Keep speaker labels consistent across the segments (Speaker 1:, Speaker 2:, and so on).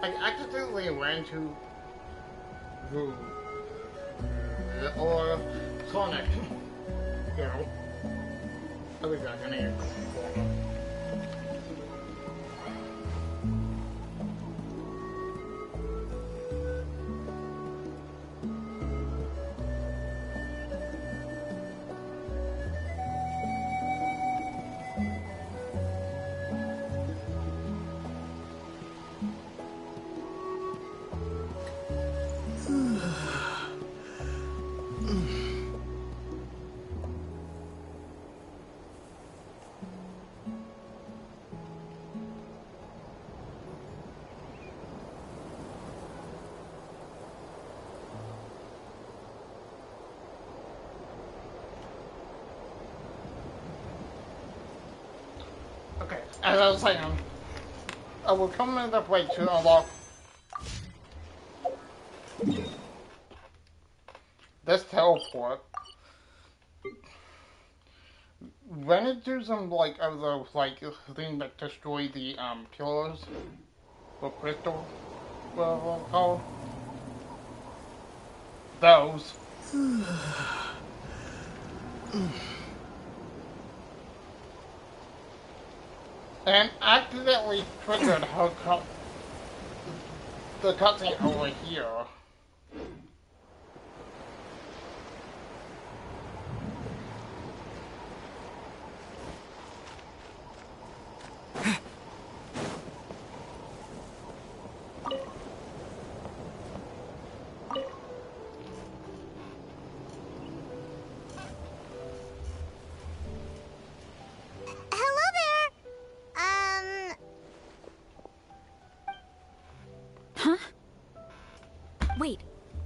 Speaker 1: I accidentally ran to or Sonic. You know. I'll be back in a Okay, as I was saying, I will come in the way to unlock this teleport. Run into some like of those like things that destroy the pillars or crystal, whatever they're called. Those. And accidentally triggered the cutscene over here.
Speaker 2: Wait,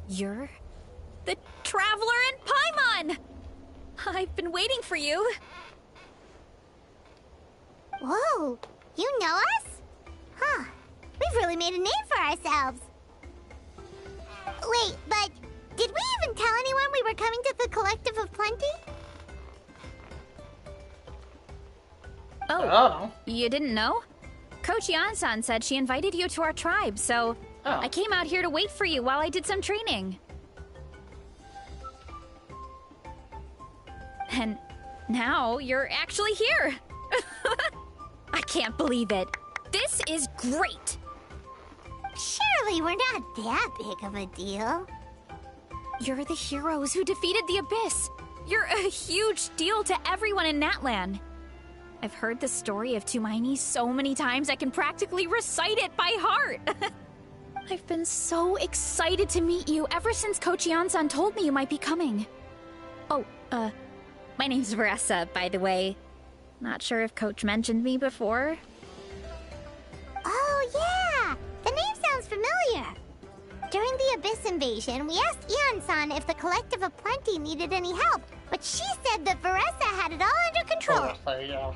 Speaker 2: you're the Traveler in Paimon! I've been waiting for you.
Speaker 3: Whoa, you know us? Huh, we've really made a name for ourselves. Wait, but did we even tell anyone we were coming to the Collective of Plenty?
Speaker 2: Oh, you didn't know? Coach Yan-san said she invited you to our tribe, so I came out here to wait for you while I did some training. And now you're actually here. I can't believe it. This is great.
Speaker 3: Surely we're not that big of a deal.
Speaker 2: You're the heroes who defeated the Abyss. You're a huge deal to everyone in Natlan. I've heard the story of Tumaini so many times I can practically recite it by heart. I've been so excited to meet you ever since Coach Yan-san told me you might be coming. Oh, my name's Veressa, by the way. Not sure if Coach mentioned me before.
Speaker 3: Oh, yeah! The name sounds familiar. During the Abyss invasion, we asked Yan-san if the Collective of Plenty needed any help, but she said that Veressa had it all under control.
Speaker 1: Yeah.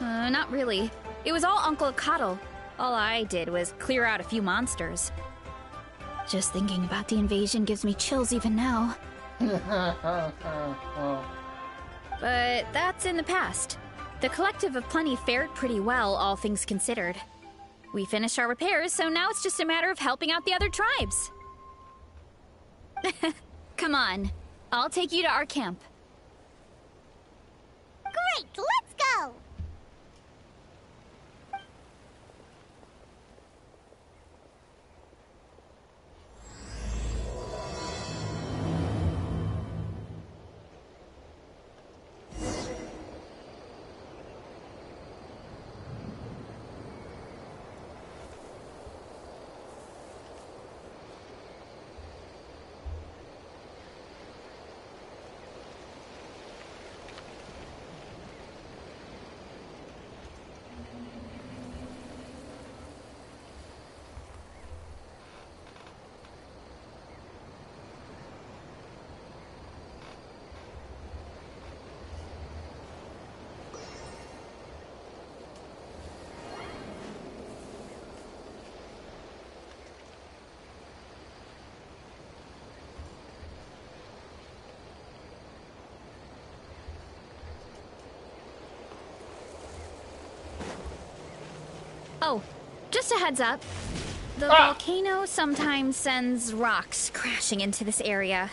Speaker 2: Not really. It was all Uncle Akatl. All I did was clear out a few monsters. Just thinking about the invasion gives me chills even now. But that's in the past. The Collective of Plenty fared pretty well, all things considered. We finished our repairs, so now it's just a matter of helping out the other tribes. Come on. I'll take you to our camp.
Speaker 3: Great, let's go!
Speaker 2: Oh, just a heads up. The volcano sometimes sends rocks crashing into this area.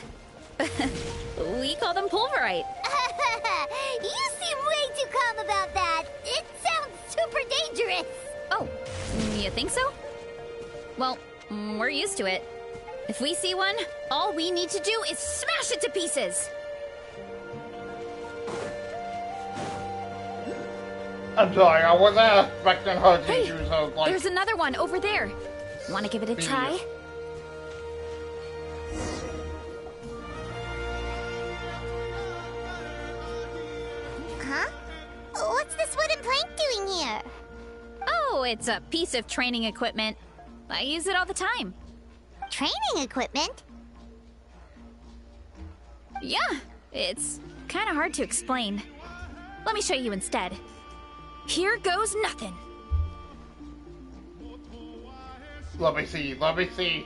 Speaker 2: We call them pulverite.
Speaker 3: You seem way too calm about that. It sounds super dangerous.
Speaker 2: Oh, you think so? Well, we're used to it. If we see one, all we need to do is smash it to pieces.
Speaker 1: I'm sorry, I wasn't expecting her to use her, like...
Speaker 2: There's another one over there. Want to give it a try?
Speaker 3: Huh? What's this wooden plank doing here?
Speaker 2: Oh, it's a piece of training equipment. I use it all the time.
Speaker 3: Training equipment?
Speaker 2: Yeah, it's kind of hard to explain. Let me show you instead. Here goes nothing.
Speaker 1: Let me see, let me see.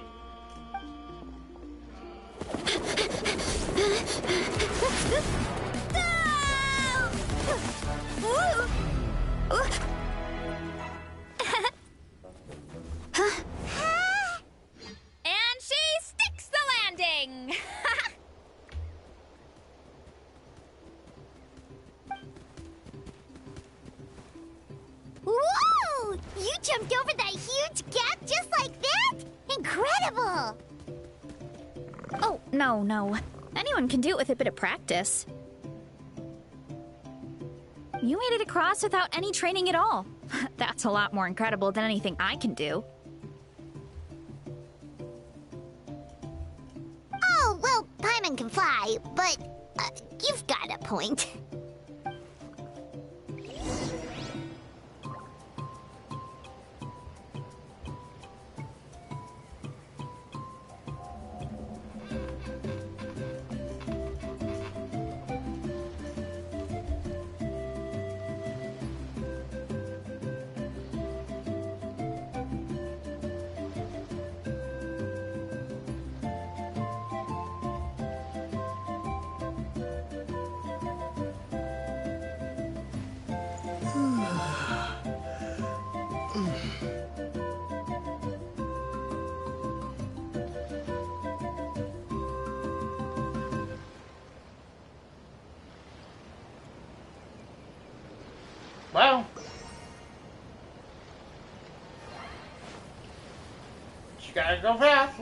Speaker 2: And she sticks the landing!
Speaker 3: Whoa! You jumped over that huge gap just like that? Incredible!
Speaker 2: Oh, no. Anyone can do it with a bit of practice. You made it across without any training at all. That's a lot more incredible than anything I can do.
Speaker 3: Oh, well, Paimon can fly, but you've got a point.
Speaker 1: Well, you gotta go fast.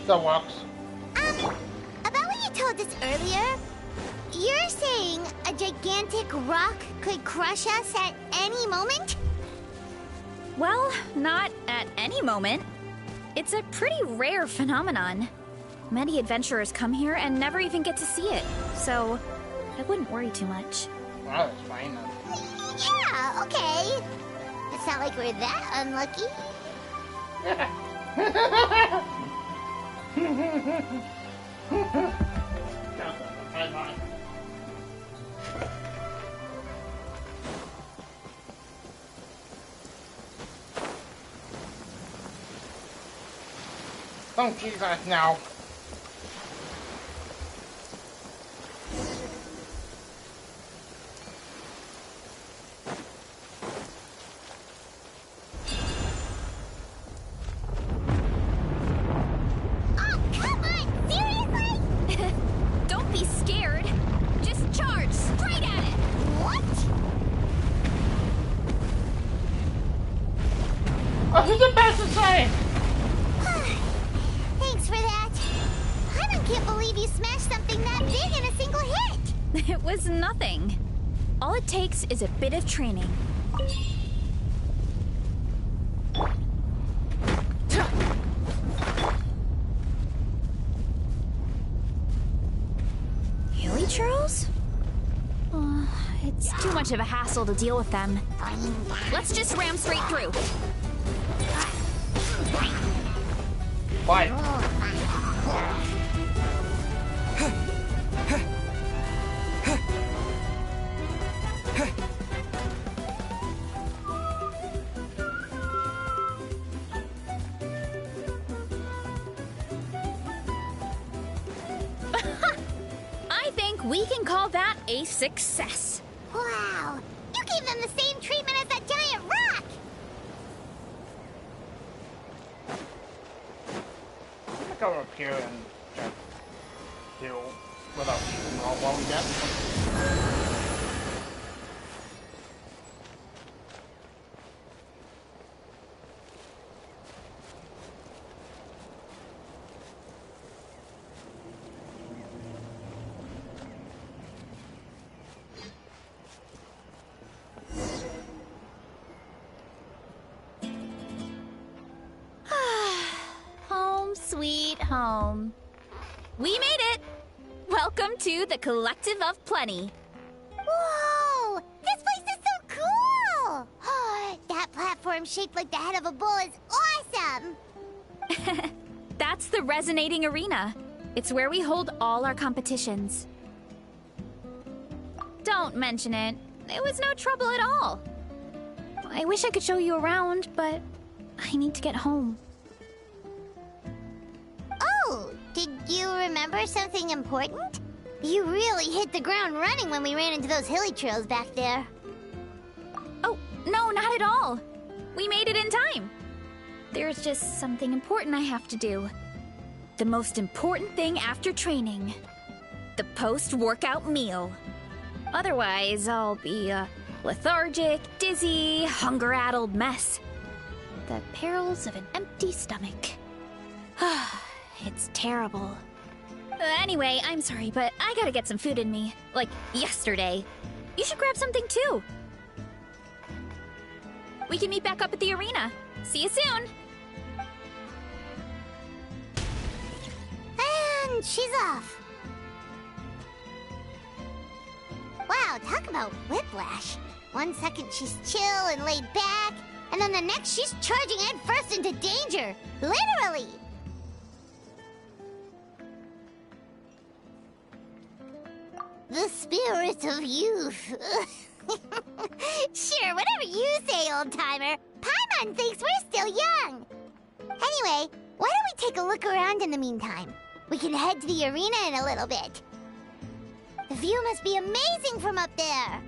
Speaker 1: That works.
Speaker 3: About what you told us earlier, you're saying a gigantic rock could crush us at any moment?
Speaker 2: Well, not at any moment. It's a pretty rare phenomenon. Many adventurers come here and never even get to see it, so I wouldn't worry too much.
Speaker 1: Well, that's fine then.
Speaker 3: Yeah, okay. It's not like we're that unlucky.
Speaker 1: Don't tease us now.
Speaker 3: Oh, come on! Seriously?
Speaker 2: Don't be scared. Just charge straight at it.
Speaker 3: What?
Speaker 1: What is it best to say?
Speaker 3: Thanks for that. I can't believe you smashed something that big in a single hit.
Speaker 2: It was nothing. All it takes is a bit of training. Hilly churls? It's too much of a hassle to deal with them. Let's just ram straight through.
Speaker 1: Bye.
Speaker 2: I think we can call that a success.
Speaker 3: Wow, you gave them the same treatment as that giant rock.
Speaker 1: I'm gonna go up here and just heal without shooting all while we get.
Speaker 2: Home sweet home. We made it! Welcome to the Collective of Plenty.
Speaker 3: Whoa, this place is so cool. That platform shaped like the head of a bull is awesome.
Speaker 2: That's the Resonating Arena. It's where we hold all our competitions. Don't mention it. It was no trouble at all. I wish I could show you around, but I need to get home.
Speaker 3: Oh, did you remember something important? You really hit the ground running when we ran into those hilly trails back there.
Speaker 2: Oh, no, not at all. We made it in time. There's just something important I have to do. The most important thing after training. The post-workout meal. Otherwise, I'll be a lethargic, dizzy, hunger-addled mess. The perils of an empty stomach. It's terrible. Anyway, I'm sorry, but I gotta get some food in me. Like yesterday. You should grab something too. We can meet back up at the arena. See you soon.
Speaker 3: And she's off. Wow, talk about whiplash. 1 second she's chill and laid back, and then the next she's charging head first into danger. Literally. The spirit of youth. Sure, whatever you say, old-timer. Paimon thinks we're still young. Anyway, why don't we take a look around in the meantime? We can head to the arena in a little bit. The view must be amazing from up there.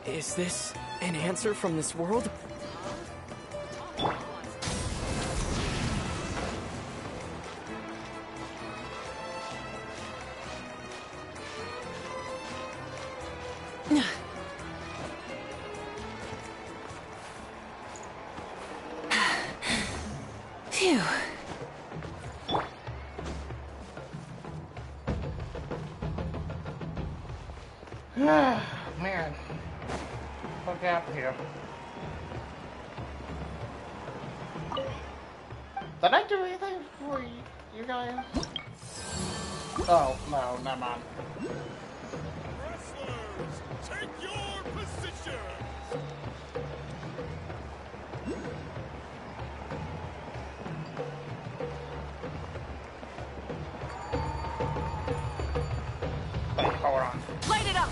Speaker 4: Is this an answer from this world?
Speaker 2: Phew.
Speaker 1: Man. Look out here. Did I do anything for you guys? Oh, no, never mind.
Speaker 5: Wrestlers, take your position!
Speaker 1: Wait, hold on.
Speaker 2: Light it up!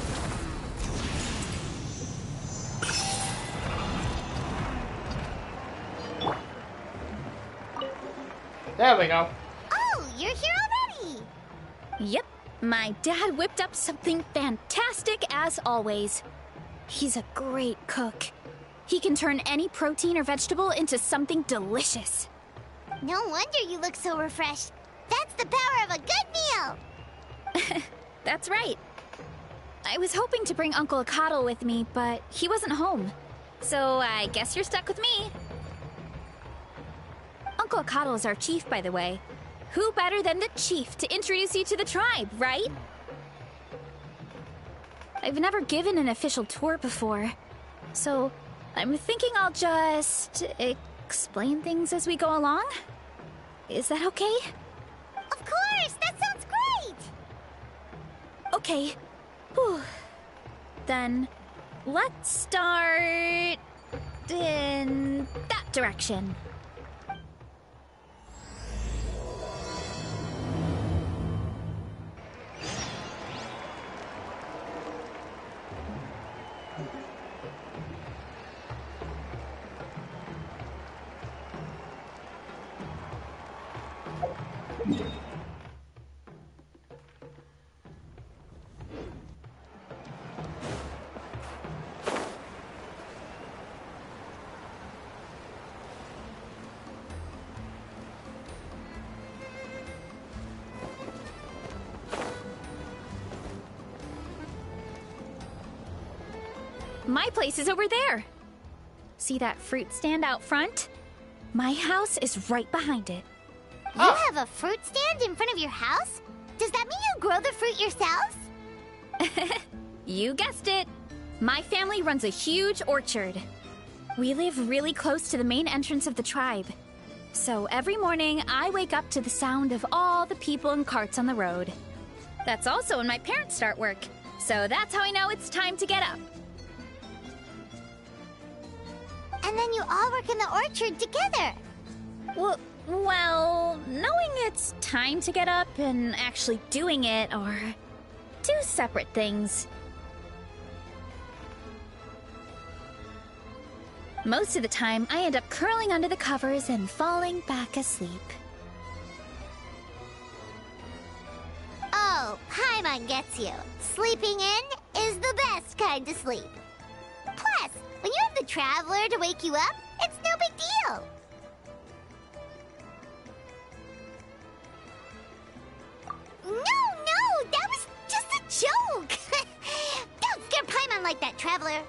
Speaker 1: There we go.
Speaker 3: Oh, you're here already!
Speaker 2: Yep, my dad whipped up something fantastic as always. He's a great cook. He can turn any protein or vegetable into something delicious.
Speaker 3: No wonder you look so refreshed. That's the power of a good meal!
Speaker 2: That's right. I was hoping to bring Uncle Akatl with me, but he wasn't home. So I guess you're stuck with me. Uncle Akatl is our chief, by the way. Who better than the chief to introduce you to the tribe, right? I've never given an official tour before, so I'm thinking I'll just explain things as we go along. Is that okay?
Speaker 3: Of course! That sounds great!
Speaker 2: Okay. Whew. Then let's start in that direction. My place is over there. See that fruit stand out front? My house is right behind it.
Speaker 3: You have a fruit stand in front of your house? Does that mean you grow the fruit yourselves?
Speaker 2: You guessed it. My family runs a huge orchard. We live really close to the main entrance of the tribe. So every morning, I wake up to the sound of all the people and carts on the road. That's also when my parents start work. So that's how I know it's time to get up.
Speaker 3: And then you all work in the orchard together.
Speaker 2: Well, knowing it's time to get up and actually doing it are two separate things. Most of the time, I end up curling under the covers and falling back asleep.
Speaker 3: Oh, Paimon gets you. Sleeping in is the best kind of sleep. Plus, when you have the Traveler to wake you up, it's no big deal. No, that was just a joke. Don't scare Paimon like that, Traveler.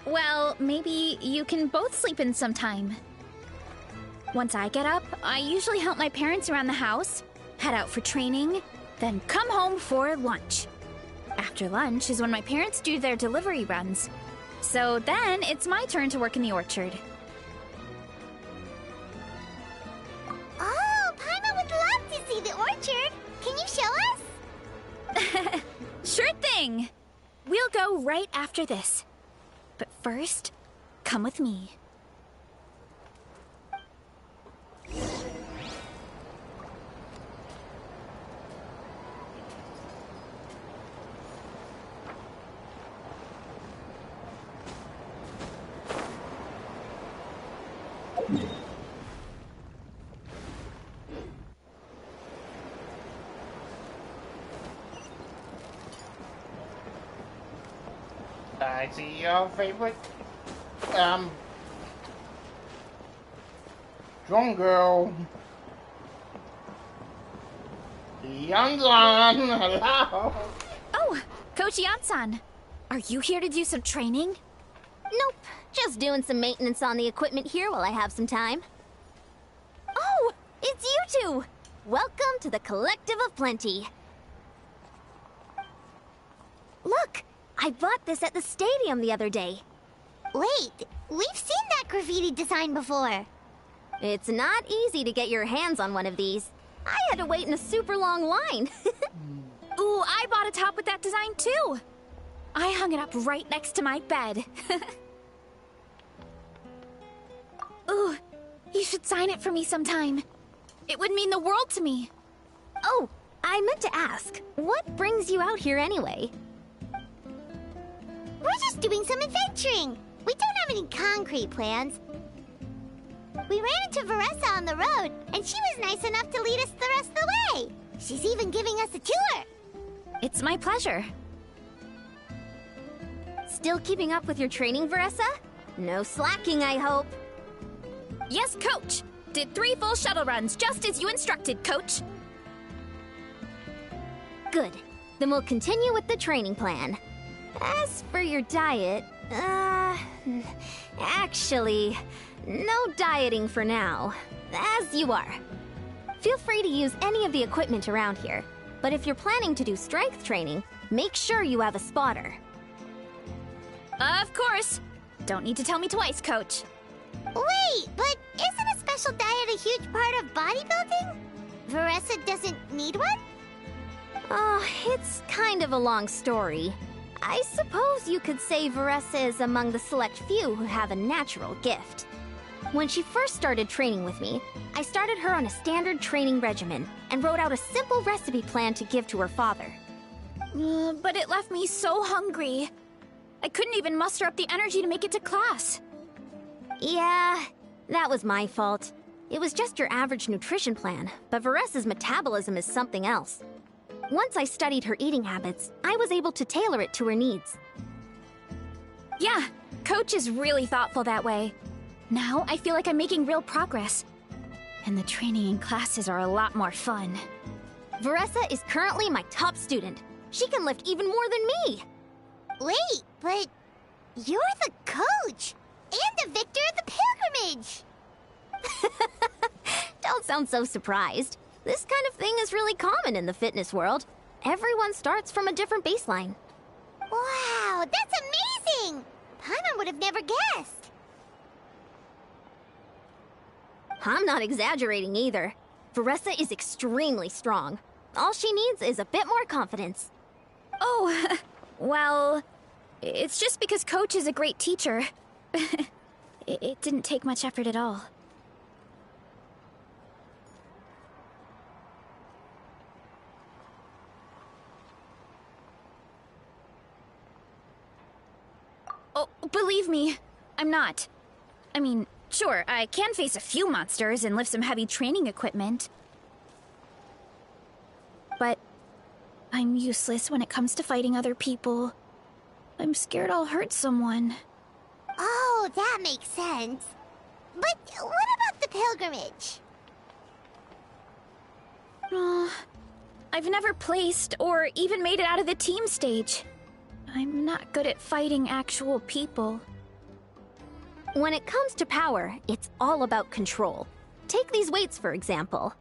Speaker 2: Well, maybe you can both sleep in sometime. Once I get up, I usually help my parents around the house, head out for training, then come home for lunch. After lunch is when my parents do their delivery runs. So then it's my turn to work in the orchard.
Speaker 3: Oh, Paimon would love to see the orchard. Can you show us?
Speaker 2: Sure thing! We'll go right after this. But first, come with me.
Speaker 1: I see your favorite, drone girl. Yanzan, hello.
Speaker 2: Oh, Coach Yansan, are you here to do some training?
Speaker 3: Nope. Just doing some maintenance on the equipment here while I have some time. Oh, it's you two! Welcome to the Collective of Plenty. Look, I bought this at the stadium the other day. Wait, we've seen that graffiti design before. It's not easy to get your hands on one of these. I had to wait in a super long line.
Speaker 2: Ooh, I bought a top with that design too. I hung it up right next to my bed. Ooh, you should sign it for me sometime. It would mean the world to me.
Speaker 3: Oh, I meant to ask, what brings you out here anyway? We're just doing some adventuring. We don't have any concrete plans. We ran into Veressa on the road, and she was nice enough to lead us the rest of the way. She's even giving us a tour.
Speaker 2: It's my pleasure.
Speaker 3: Still keeping up with your training, Veressa? No slacking, I hope.
Speaker 2: Yes, Coach. Did 3 full shuttle runs, just as you instructed, Coach.
Speaker 3: Good. Then we'll continue with the training plan. As for your diet, actually, no dieting for now. As you are. Feel free to use any of the equipment around here. But if you're planning to do strength training, make sure you have a spotter.
Speaker 2: Of course. Don't need to tell me twice, Coach.
Speaker 3: Wait, but isn't a special diet a huge part of bodybuilding? Veressa doesn't need one? Oh, it's kind of a long story. I suppose you could say Veressa is among the select few who have a natural gift. When she first started training with me, I started her on a standard training regimen and wrote out a simple recipe plan to give to her father.
Speaker 2: But it left me so hungry. I couldn't even muster up the energy to make it to class.
Speaker 3: Yeah, that was my fault. It was just your average nutrition plan, but Veressa's metabolism is something else. Once I studied her eating habits, I was able to tailor it to her needs.
Speaker 2: Yeah, Coach is really thoughtful that way. Now I feel like I'm making real progress. And the training and classes are a lot more fun.
Speaker 3: Veressa is currently my top student. She can lift even more than me. Wait, but you're the coach and the victor of the pilgrimage. Don't sound so surprised. This kind of thing is really common in the fitness world. Everyone starts from a different baseline. Wow, that's amazing! Paimon would have never guessed. I'm not exaggerating either. Veressa is extremely strong. All she needs is a bit more confidence.
Speaker 2: Oh, well, it's just because Coach is a great teacher. It didn't take much effort at all. Oh, believe me, I'm not. I mean, sure, I can face a few monsters and lift some heavy training equipment. But I'm useless when it comes to fighting other people. I'm scared I'll hurt someone.
Speaker 3: Oh, that makes sense. But what about the pilgrimage?
Speaker 2: I've never placed or even made it out of the team stage. I'm not good at fighting actual people.
Speaker 3: When it comes to power, it's all about control. Take these weights, for example.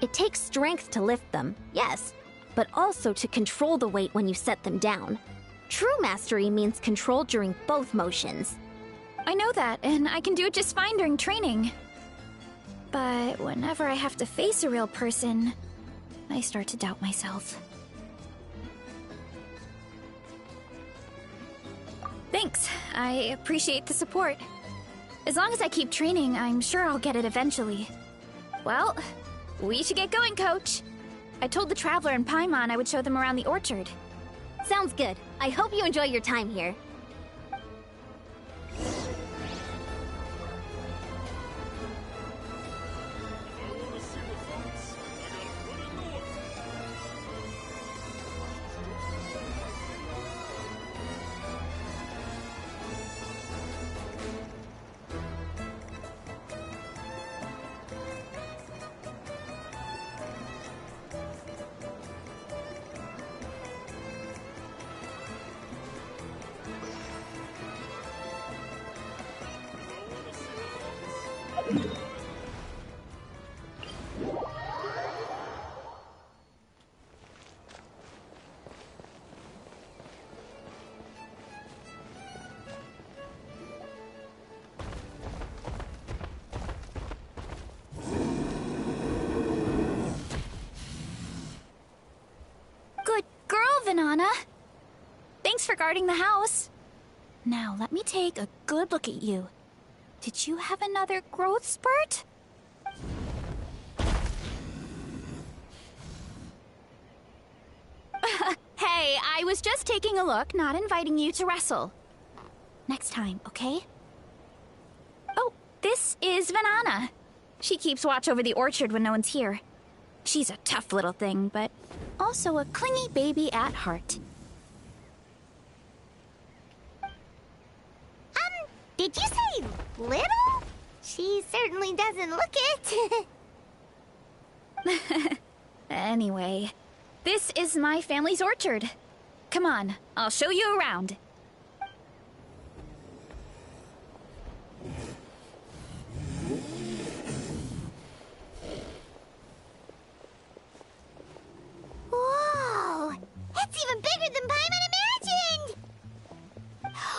Speaker 3: It takes strength to lift them, yes,
Speaker 6: but also to control the weight when you set them down. True mastery means control during both motions.
Speaker 2: I know that, and I can do it just fine during training. But whenever I have to face a real person, I start to doubt myself. Thanks. I appreciate the support. As long as I keep training, I'm sure I'll get it eventually. Well, we should get going, Coach. I told the Traveler and Paimon I would show them around the orchard.
Speaker 6: Sounds good. I hope you enjoy your time here.
Speaker 5: If I want to see the fruits, I gotta put in the work.
Speaker 2: Good girl, Vanana. Thanks for guarding the house. Now, let me take a good look at you. Did you have another growth spurt? Hey, I was just taking a look, not inviting you to wrestle. Next time, okay? Oh, this is Vanana. She keeps watch over the orchard when no one's here. She's a tough little thing, but also a clingy baby at heart.
Speaker 3: Did you say little? She certainly doesn't look it.
Speaker 2: Anyway, this is my family's orchard. Come on, I'll show you around.
Speaker 3: Whoa! It's even bigger than Paimon imagined!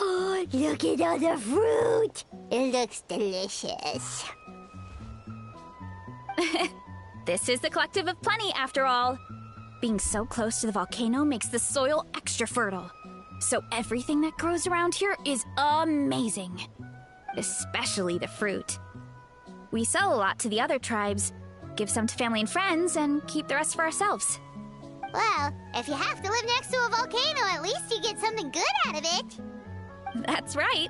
Speaker 3: Oh, look at all the fruit! It looks delicious.
Speaker 2: This is the Collective of Plenty, after all. Being so close to the volcano makes the soil extra fertile. So everything that grows around here is amazing. Especially the fruit. We sell a lot to the other tribes, give some to family and friends, and keep the rest for ourselves.
Speaker 3: Well, if you have to live next to a volcano, at least you get something good out of it.
Speaker 2: That's right.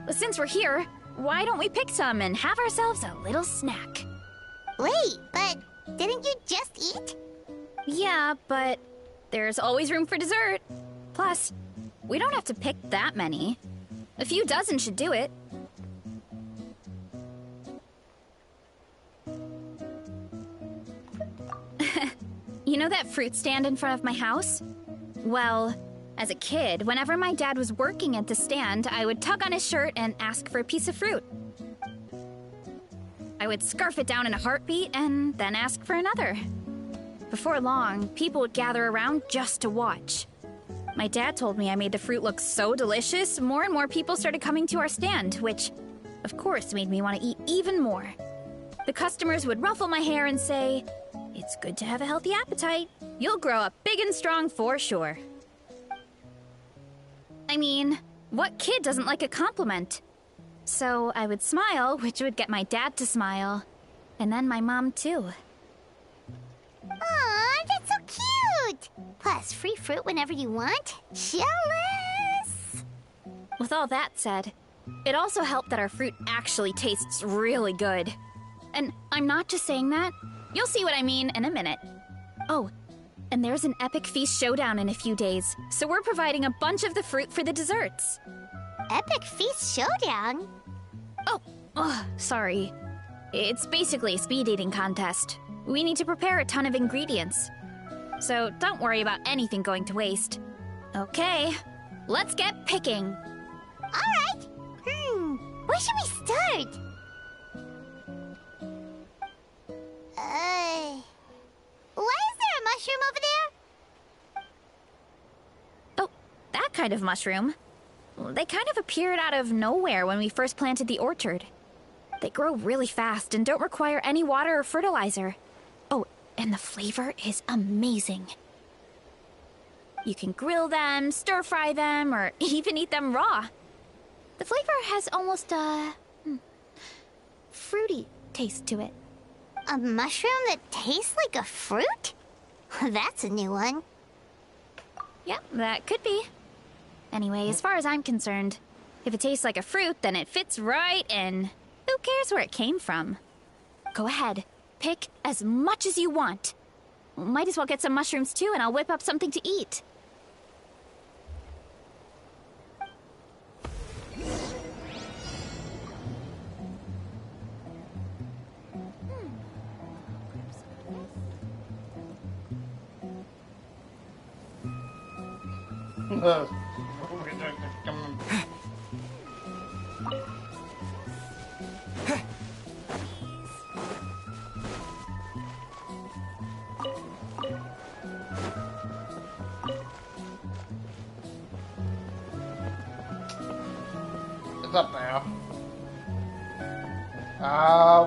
Speaker 2: But since we're here, why don't we pick some and have ourselves a little snack?
Speaker 3: Wait, but didn't you just eat?
Speaker 2: Yeah, but there's always room for dessert. Plus, we don't have to pick that many. A few dozen should do it. You know that fruit stand in front of my house? Well, as a kid, whenever my dad was working at the stand, I would tug on his shirt and ask for a piece of fruit. I would scarf it down in a heartbeat and then ask for another. Before long, people would gather around just to watch. My dad told me I made the fruit look so delicious, more and more people started coming to our stand, which, of course, made me want to eat even more. The customers would ruffle my hair and say, "It's good to have a healthy appetite. You'll grow up big and strong for sure." I mean, what kid doesn't like a compliment? So I would smile, which would get my dad to smile. And then my mom, too.
Speaker 3: Aw, that's so cute! Plus, free fruit whenever you want. Jealous!
Speaker 2: With all that said, it also helped that our fruit actually tastes really good. And I'm not just saying that. You'll see what I mean in a minute. Oh, and there's an epic feast showdown in a few days, so we're providing a bunch of the fruit for the desserts.
Speaker 3: Epic Feast Showdown?
Speaker 2: Oh, sorry. It's basically a speed eating contest. We need to prepare a ton of ingredients. So don't worry about anything going to waste. Okay, let's get picking.
Speaker 3: Alright! Where should we start? Why is there a mushroom over there?
Speaker 2: kind of mushroom. They kind of appeared out of nowhere when we first planted the orchard. They grow really fast and don't require any water or fertilizer. Oh, and the flavor is amazing. You can grill them, stir-fry them, or even eat them raw. The flavor has almost a fruity taste to it.
Speaker 3: A mushroom that tastes like a fruit? That's a new one.
Speaker 2: Yeah, that could be. Anyway, as far as I'm concerned, if it tastes like a fruit, then it fits right in. Who cares where it came from? Go ahead, pick as much as you want. Might as well get some mushrooms too, and I'll whip up something to eat.
Speaker 1: It's up there.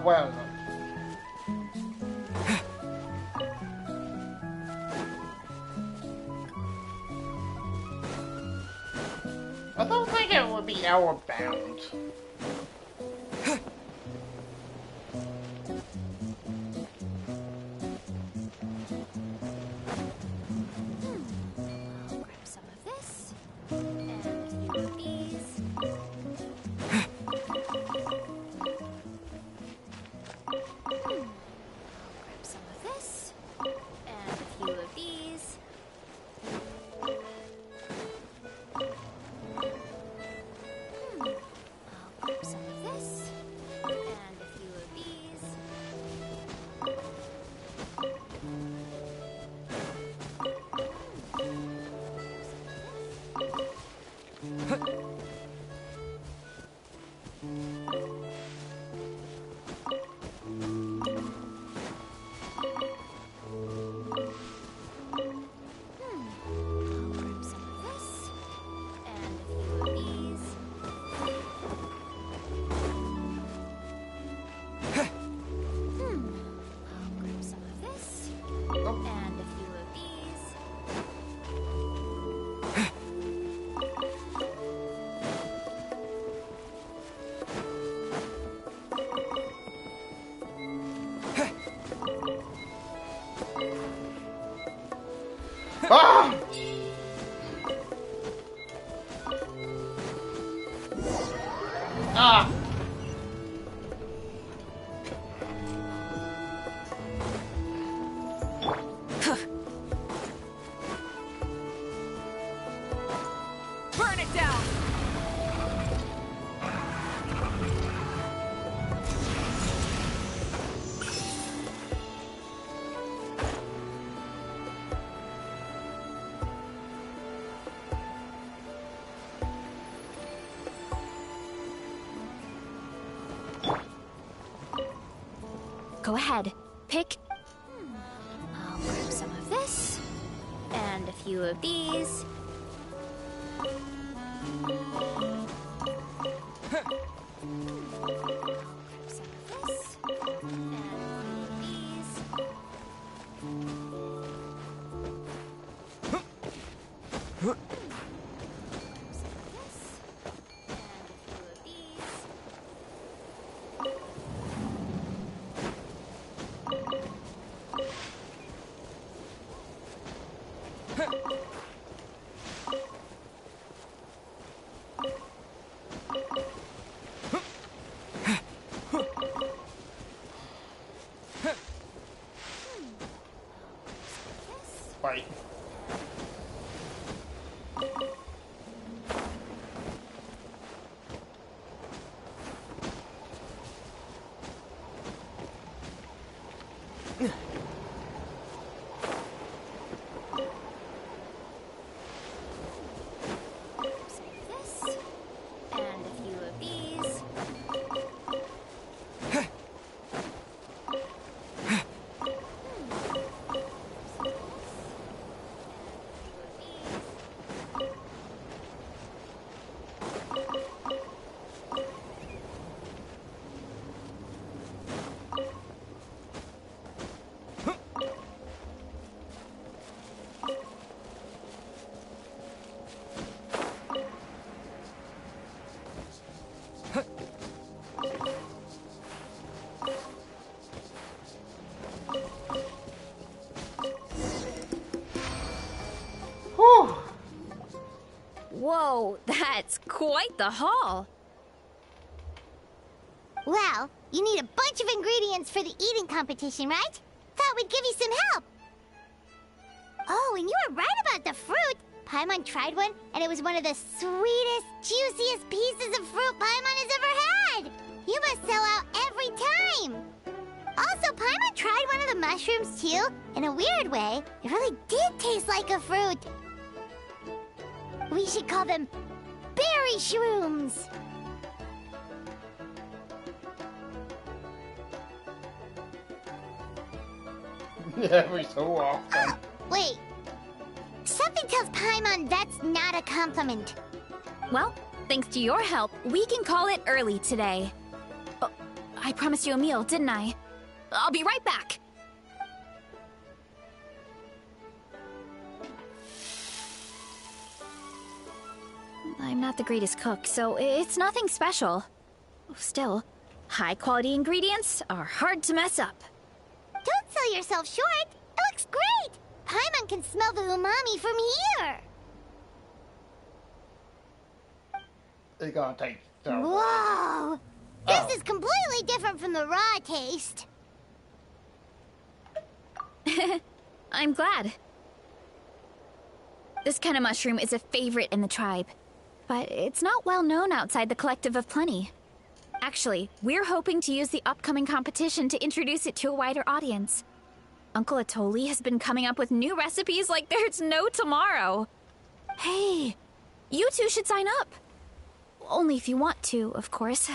Speaker 1: Where is it? I don't think it would be outward bound.
Speaker 2: I'll grab some of this, and a few of these. I'll grab some of this, and a few of these. I'll grab some of this, and a few of these. I'll grab some of this, and a few of these. I'll grab some of this, and a few of these.
Speaker 1: Ah! Ah!
Speaker 4: Burn it down!
Speaker 2: Go ahead, pick. I'll grab some of this, and a few of these. I'll grab some of this, and a few of these. Grab some of this, and a few of these.
Speaker 1: Wait.
Speaker 2: Some of this, and a few of these. Whoa, that's quite the haul.
Speaker 3: Well, you need a bunch of ingredients for the eating competition, right? Thought we'd give you some help. Oh, and you were right about the fruit. Paimon tried one, and it was one of the sweetest, juiciest pieces of fruit Paimon has ever had. You must sell out every time. Also, Paimon tried one of the mushrooms, too. In a weird way, it really did taste like a fruit. We should call them berry shrooms.
Speaker 1: Every so often.
Speaker 3: Wait. Something tells Paimon that's not a compliment.
Speaker 2: Well, thanks to your help, we can call it early today. Oh, I promised you a meal, didn't I? I'll be right back. I'm not the greatest cook, so it's nothing special. Still, high-quality ingredients are hard to mess up.
Speaker 3: Don't sell yourself short. It looks great. Paimon can smell the umami from here.
Speaker 1: It's gonna take so long.
Speaker 3: Whoa! This is completely different from the raw taste.
Speaker 2: I'm glad. This kind of mushroom is a favorite in the tribe, but it's not well known outside the Collective of Plenty. Actually, we're hoping to use the upcoming competition to introduce it to a wider audience. Uncle Atoli has been coming up with new recipes like there's no tomorrow. Hey, you two should sign up. Only if you want to, of course.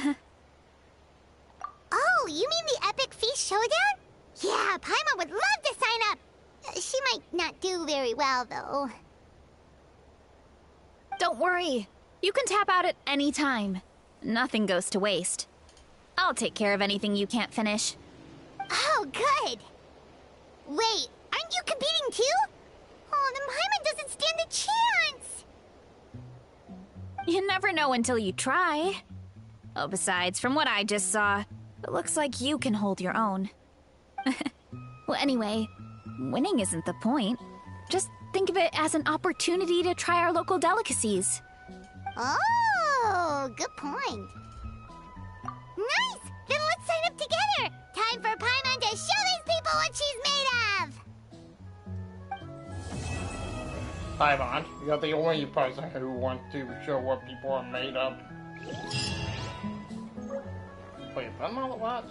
Speaker 3: Oh, you mean the Epic Feast Showdown? Yeah, Paimon would love to sign up. She might not do very well, though.
Speaker 2: Don't worry. You can tap out at any time. Nothing goes to waste. I'll take care of anything you can't finish.
Speaker 3: Oh, good. Wait, aren't you competing too? Oh, then Paimon doesn't stand a chance.
Speaker 2: You never know until you try. Oh, besides, from what I just saw, it looks like you can hold your own. Well, anyway, winning isn't the point. Just think of it as an opportunity to try our local delicacies.
Speaker 3: Oh, good point. Nice! Then let's sign up together! Time for Paimon to show these people what she's made of!
Speaker 1: Paimon, you're the only person who wants to show what people are made of. Wait, is that all it was?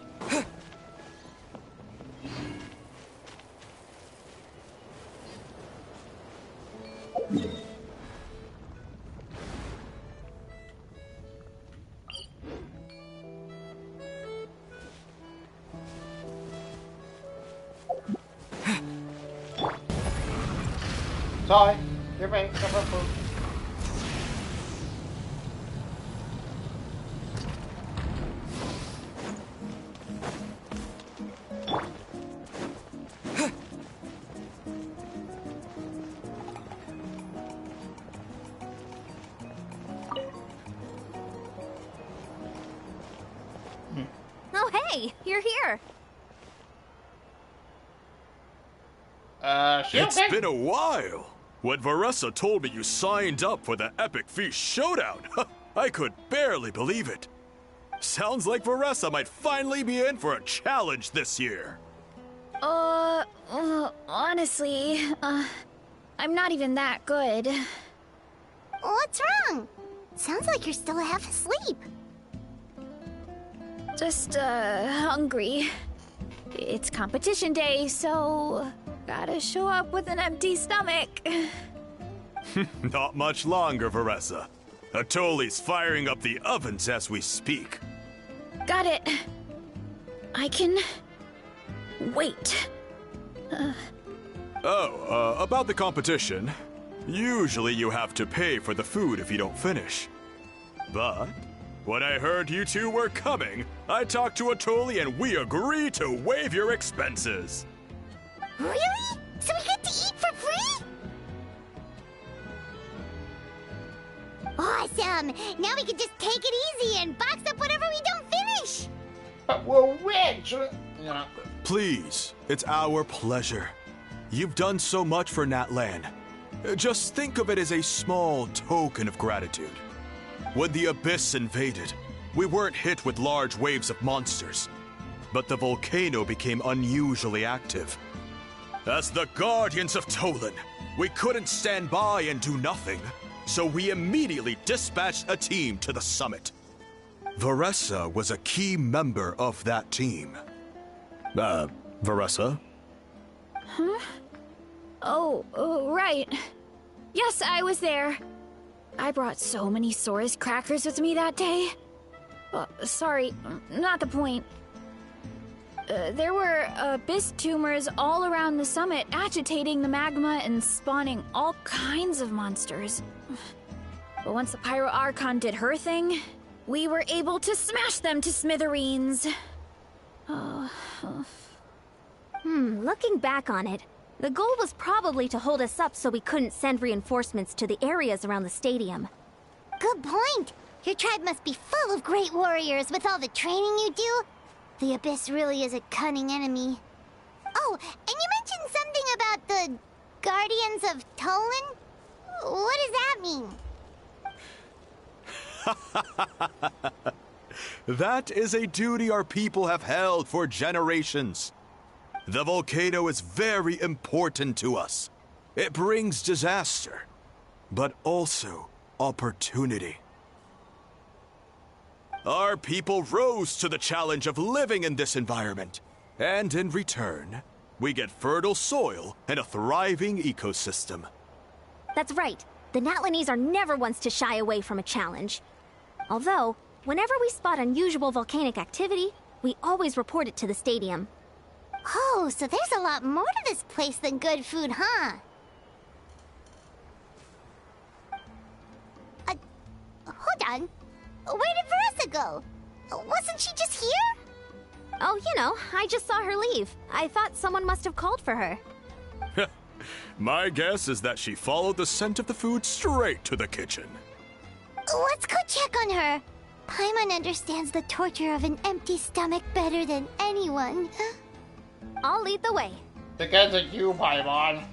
Speaker 1: Sorry, give me some food.
Speaker 2: Oh, hey, you're here.
Speaker 5: It's been a while. When Varessa told me you signed up for the Epic Feast Showdown, I could barely believe it. Sounds like Varessa might finally be in for a challenge this year.
Speaker 2: Honestly, I'm not even that good.
Speaker 3: What's wrong? Sounds like you're still half asleep.
Speaker 2: Just, hungry. It's competition day, so gotta show up with an empty stomach.
Speaker 5: Not much longer, Varessa. Atoli's firing up the ovens as we speak.
Speaker 2: Got it. I can wait.
Speaker 5: About the competition. Usually you have to pay for the food if you don't finish. But when I heard you two were coming, I talked to Atoli and we agreed to waive your expenses.
Speaker 3: Really? So we get to eat for free? Awesome! Now we can just take it easy and box up whatever we don't finish!
Speaker 1: But we're rich! Yeah.
Speaker 5: Please, it's our pleasure. You've done so much for Natlan. Just think of it as a small token of gratitude. When the Abyss invaded, we weren't hit with large waves of monsters, but the volcano became unusually active. As the Guardians of Tolan, we couldn't stand by and do nothing, so we immediately dispatched a team to the summit. Varessa was a key member of that team. Varessa?
Speaker 2: Huh? Oh, right. Yes, I was there. I brought so many Saurus crackers with me that day. Sorry, not the point. There were abyss tumors all around the summit, agitating the magma and spawning all kinds of monsters. But once the Pyro Archon did her thing, we were able to smash them to smithereens.
Speaker 6: Looking back on it, the goal was probably to hold us up so we couldn't send reinforcements to the areas around the stadium.
Speaker 3: Good point. Your tribe must be full of great warriors with all the training you do. The Abyss really is a cunning enemy. Oh, and you mentioned something about the Guardians of Tolan? What does that mean?
Speaker 5: That is a duty our people have held for generations. The volcano is very important to us. It brings disaster, but also opportunity. Our people rose to the challenge of living in this environment, and in return, we get fertile soil and a thriving ecosystem.
Speaker 6: That's right. The Natlanese are never ones to shy away from a challenge. Although, whenever we spot unusual volcanic activity, we always report it to the stadium.
Speaker 3: Oh, so there's a lot more to this place than good food, huh? Hold on. Where did Varessa go? Wasn't she just here?
Speaker 6: Oh, I just saw her leave. I thought someone must have called for her.
Speaker 5: My guess is that she followed the scent of the food straight to the kitchen.
Speaker 3: Let's go check on her. Paimon understands the torture of an empty stomach better than anyone.
Speaker 6: I'll lead the way.
Speaker 1: To get to you, Paimon.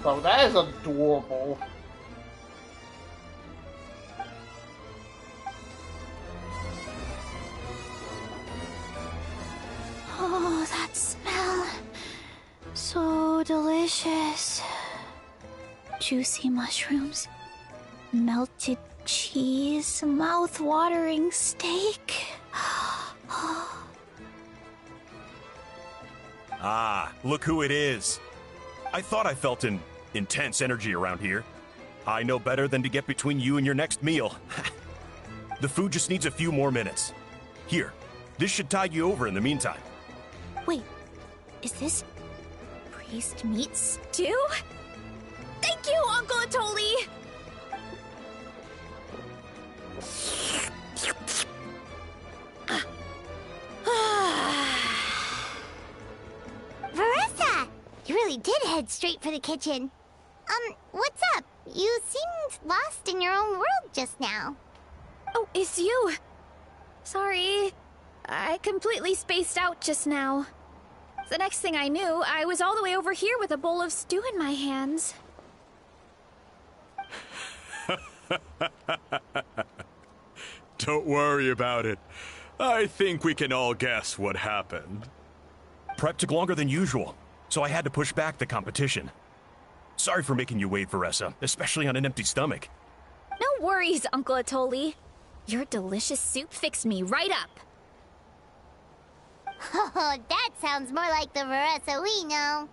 Speaker 1: Oh, that is adorable.
Speaker 2: Oh, that smell. So delicious. Juicy mushrooms, melted cheese, mouth-watering steak.
Speaker 7: Ah, look who it is. I thought I felt an intense energy around here. I know better than to get between you and your next meal. The food just needs a few more minutes. Here, this should tide you over in the meantime.
Speaker 2: Wait, is this priest meat stew? Thank you, Uncle Atoli!
Speaker 3: Varessa! You really did head straight for the kitchen. What's up? You seemed lost in your own world just now.
Speaker 2: Oh, it's you. Sorry. I completely spaced out just now. The next thing I knew, I was all the way over here with a bowl of stew in my hands.
Speaker 5: Don't worry about it. I think we can all guess what happened.
Speaker 7: Prep took longer than usual, so I had to push back the competition. Sorry for making you wait, Varessa, especially on an empty stomach.
Speaker 2: No worries, Uncle Atoli. Your delicious soup fixed me right up.
Speaker 3: Oh, that sounds more like the Varessa we know.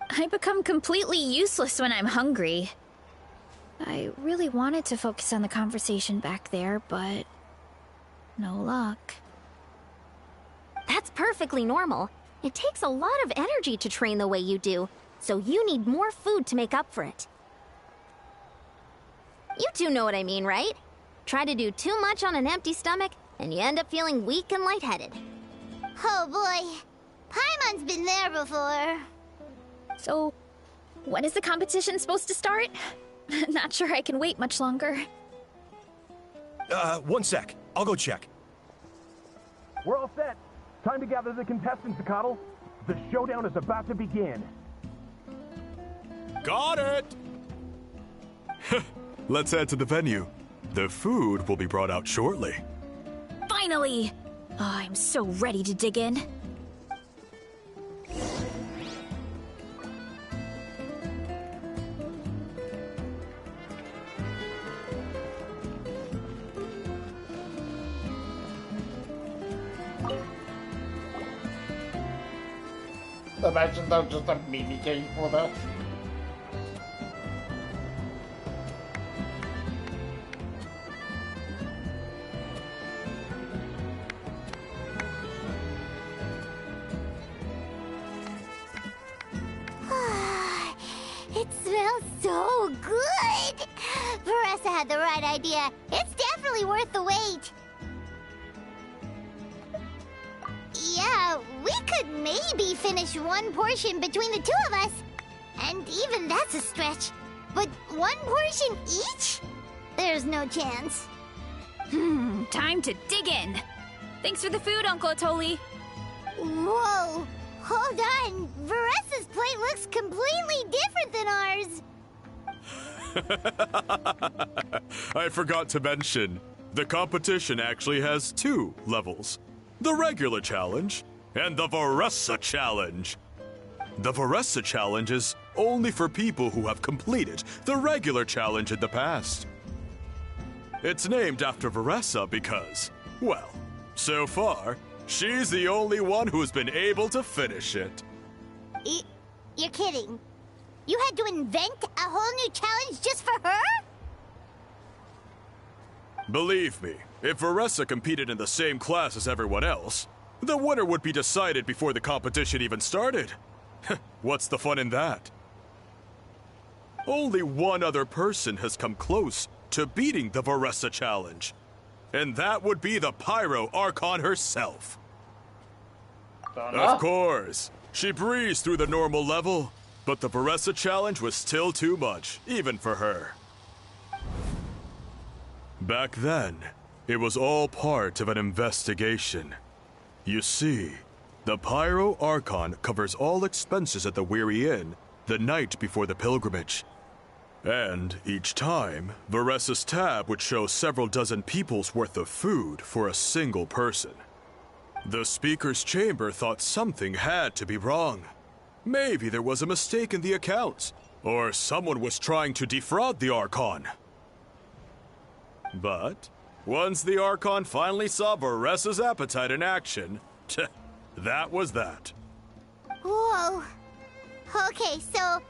Speaker 2: I become completely useless when I'm hungry. I really wanted to focus on the conversation back there, but no luck.
Speaker 6: That's perfectly normal. It takes a lot of energy to train the way you do, so you need more food to make up for it. You two know what I mean, right? Try to do too much on an empty stomach, and you end up feeling weak and lightheaded.
Speaker 3: Oh boy. Paimon's been there before.
Speaker 2: So, when is the competition supposed to start? Not sure I can wait much longer.
Speaker 7: 1 sec. I'll go check.
Speaker 8: We're all set. Time to gather the contestants, Coddle. The showdown is about to begin.
Speaker 5: Got it! Let's head to the venue. The food will be brought out shortly.
Speaker 2: Finally! Oh, I'm so ready to dig in.
Speaker 1: Imagine though just a mini game for this.
Speaker 3: It smells so good! Veressa had the right idea. It's definitely worth the wait. Yeah, we could maybe finish one portion between the two of us. And even that's a stretch. But one portion each? There's no chance.
Speaker 2: Time to dig in. Thanks for the food, Uncle Atoli.
Speaker 3: Whoa! Hold on! Veressa's plate looks completely different than ours!
Speaker 5: I forgot to mention, the competition actually has 2 levels. The regular challenge and the Veressa challenge. The Veressa challenge is only for people who have completed the regular challenge in the past. It's named after Veressa because, well, so far, she's the only one who's been able to finish it.
Speaker 3: You're kidding. You had to invent a whole new challenge just for her?
Speaker 5: Believe me, if Veressa competed in the same class as everyone else, the winner would be decided before the competition even started. What's the fun in that? Only one other person has come close to beating the Veressa challenge, and that would be the Pyro Archon herself. Of course, she breezed through the normal level, but the Veressa challenge was still too much, even for her. Back then, it was all part of an investigation. You see, the Pyro Archon covers all expenses at the Weary Inn the night before the pilgrimage. And each time, Veressa's tab would show several dozen people's worth of food for a single person. The Speaker's Chamber thought something had to be wrong. Maybe there was a mistake in the accounts, or someone was trying to defraud the Archon. But once the Archon finally saw Veressa's appetite in action, that was that.
Speaker 3: Whoa. Okay, so...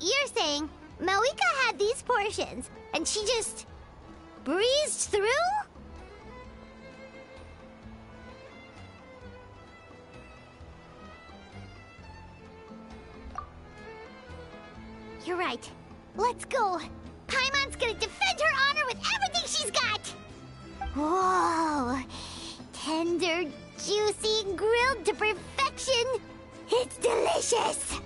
Speaker 3: You're saying Malika had these portions, and she just breezed through? You're right. Let's go. Paimon's gonna defend her honor with everything she's got! Whoa! Tender, juicy, grilled to perfection! It's delicious!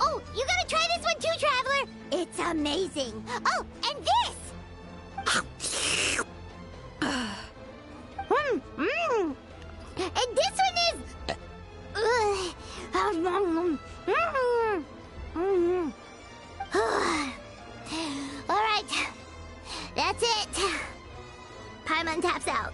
Speaker 3: Oh, you gotta try this one too, Traveler! It's amazing! Oh, and this! And this one is... Alright, that's it. Paimon taps out.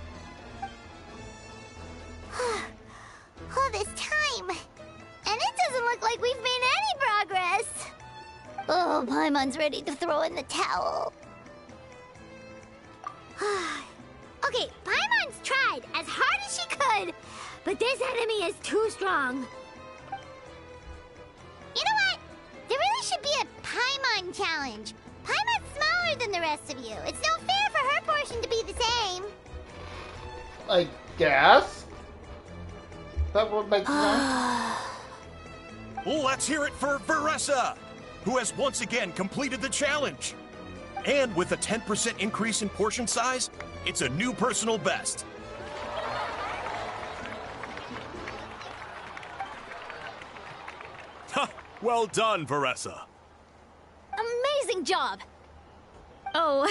Speaker 3: All this time, and it doesn't look like we've made any progress. Oh, Paimon's ready to throw in the towel. Okay, Paimon's tried as hard as she could, but this enemy is too strong. You know what? There really should be a Paimon challenge. Paimon's smaller than the rest of you. It's no fair for her portion to be the same.
Speaker 1: I guess? That would make sense.
Speaker 7: Let's hear it for Veressa, who has once again completed the challenge. And with a 10% increase in portion size, it's a new personal best.
Speaker 5: Ha! Well done, Veressa.
Speaker 6: Amazing job!
Speaker 2: Oh,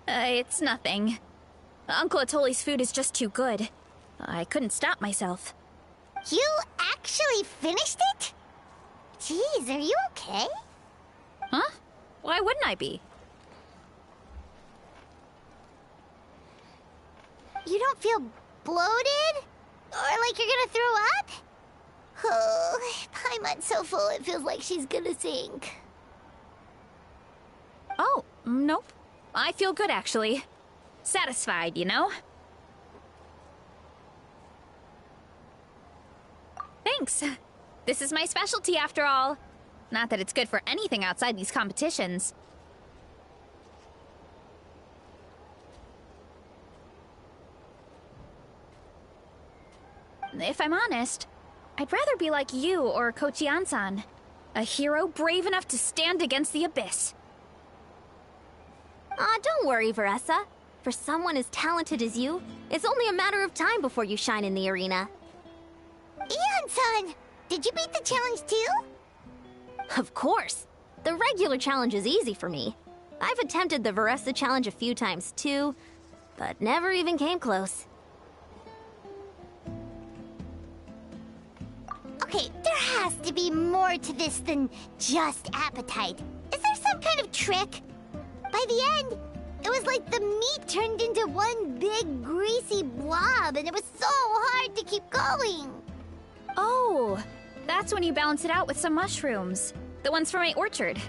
Speaker 2: it's nothing. Uncle Atoli's food is just too good. I couldn't stop myself.
Speaker 3: You actually finished it? Jeez, are you okay?
Speaker 2: Huh? Why wouldn't I be?
Speaker 3: You don't feel bloated? Or like you're gonna throw up? Oh, Paimon's so full it feels like she's gonna sink.
Speaker 2: Oh, nope. I feel good, actually. Satisfied, you know? Thanks. This is my specialty, after all. Not that it's good for anything outside these competitions. If I'm honest, I'd rather be like you or Kochi-an-san. A hero brave enough to stand against the abyss.
Speaker 6: Aw, don't worry, Veressa. For someone as talented as you, it's only a matter of time before you shine in the arena.
Speaker 3: Ian-san, did you beat the challenge too?
Speaker 6: Of course. The regular challenge is easy for me. I've attempted the Veressa challenge a few times too, but never even came close.
Speaker 3: Okay, there has to be more to this than just appetite. Is there some kind of trick? By the end, it was like the meat turned into one big greasy blob, and it was so hard to keep going.
Speaker 2: Oh, that's when you balance it out with some mushrooms. The ones from my orchard.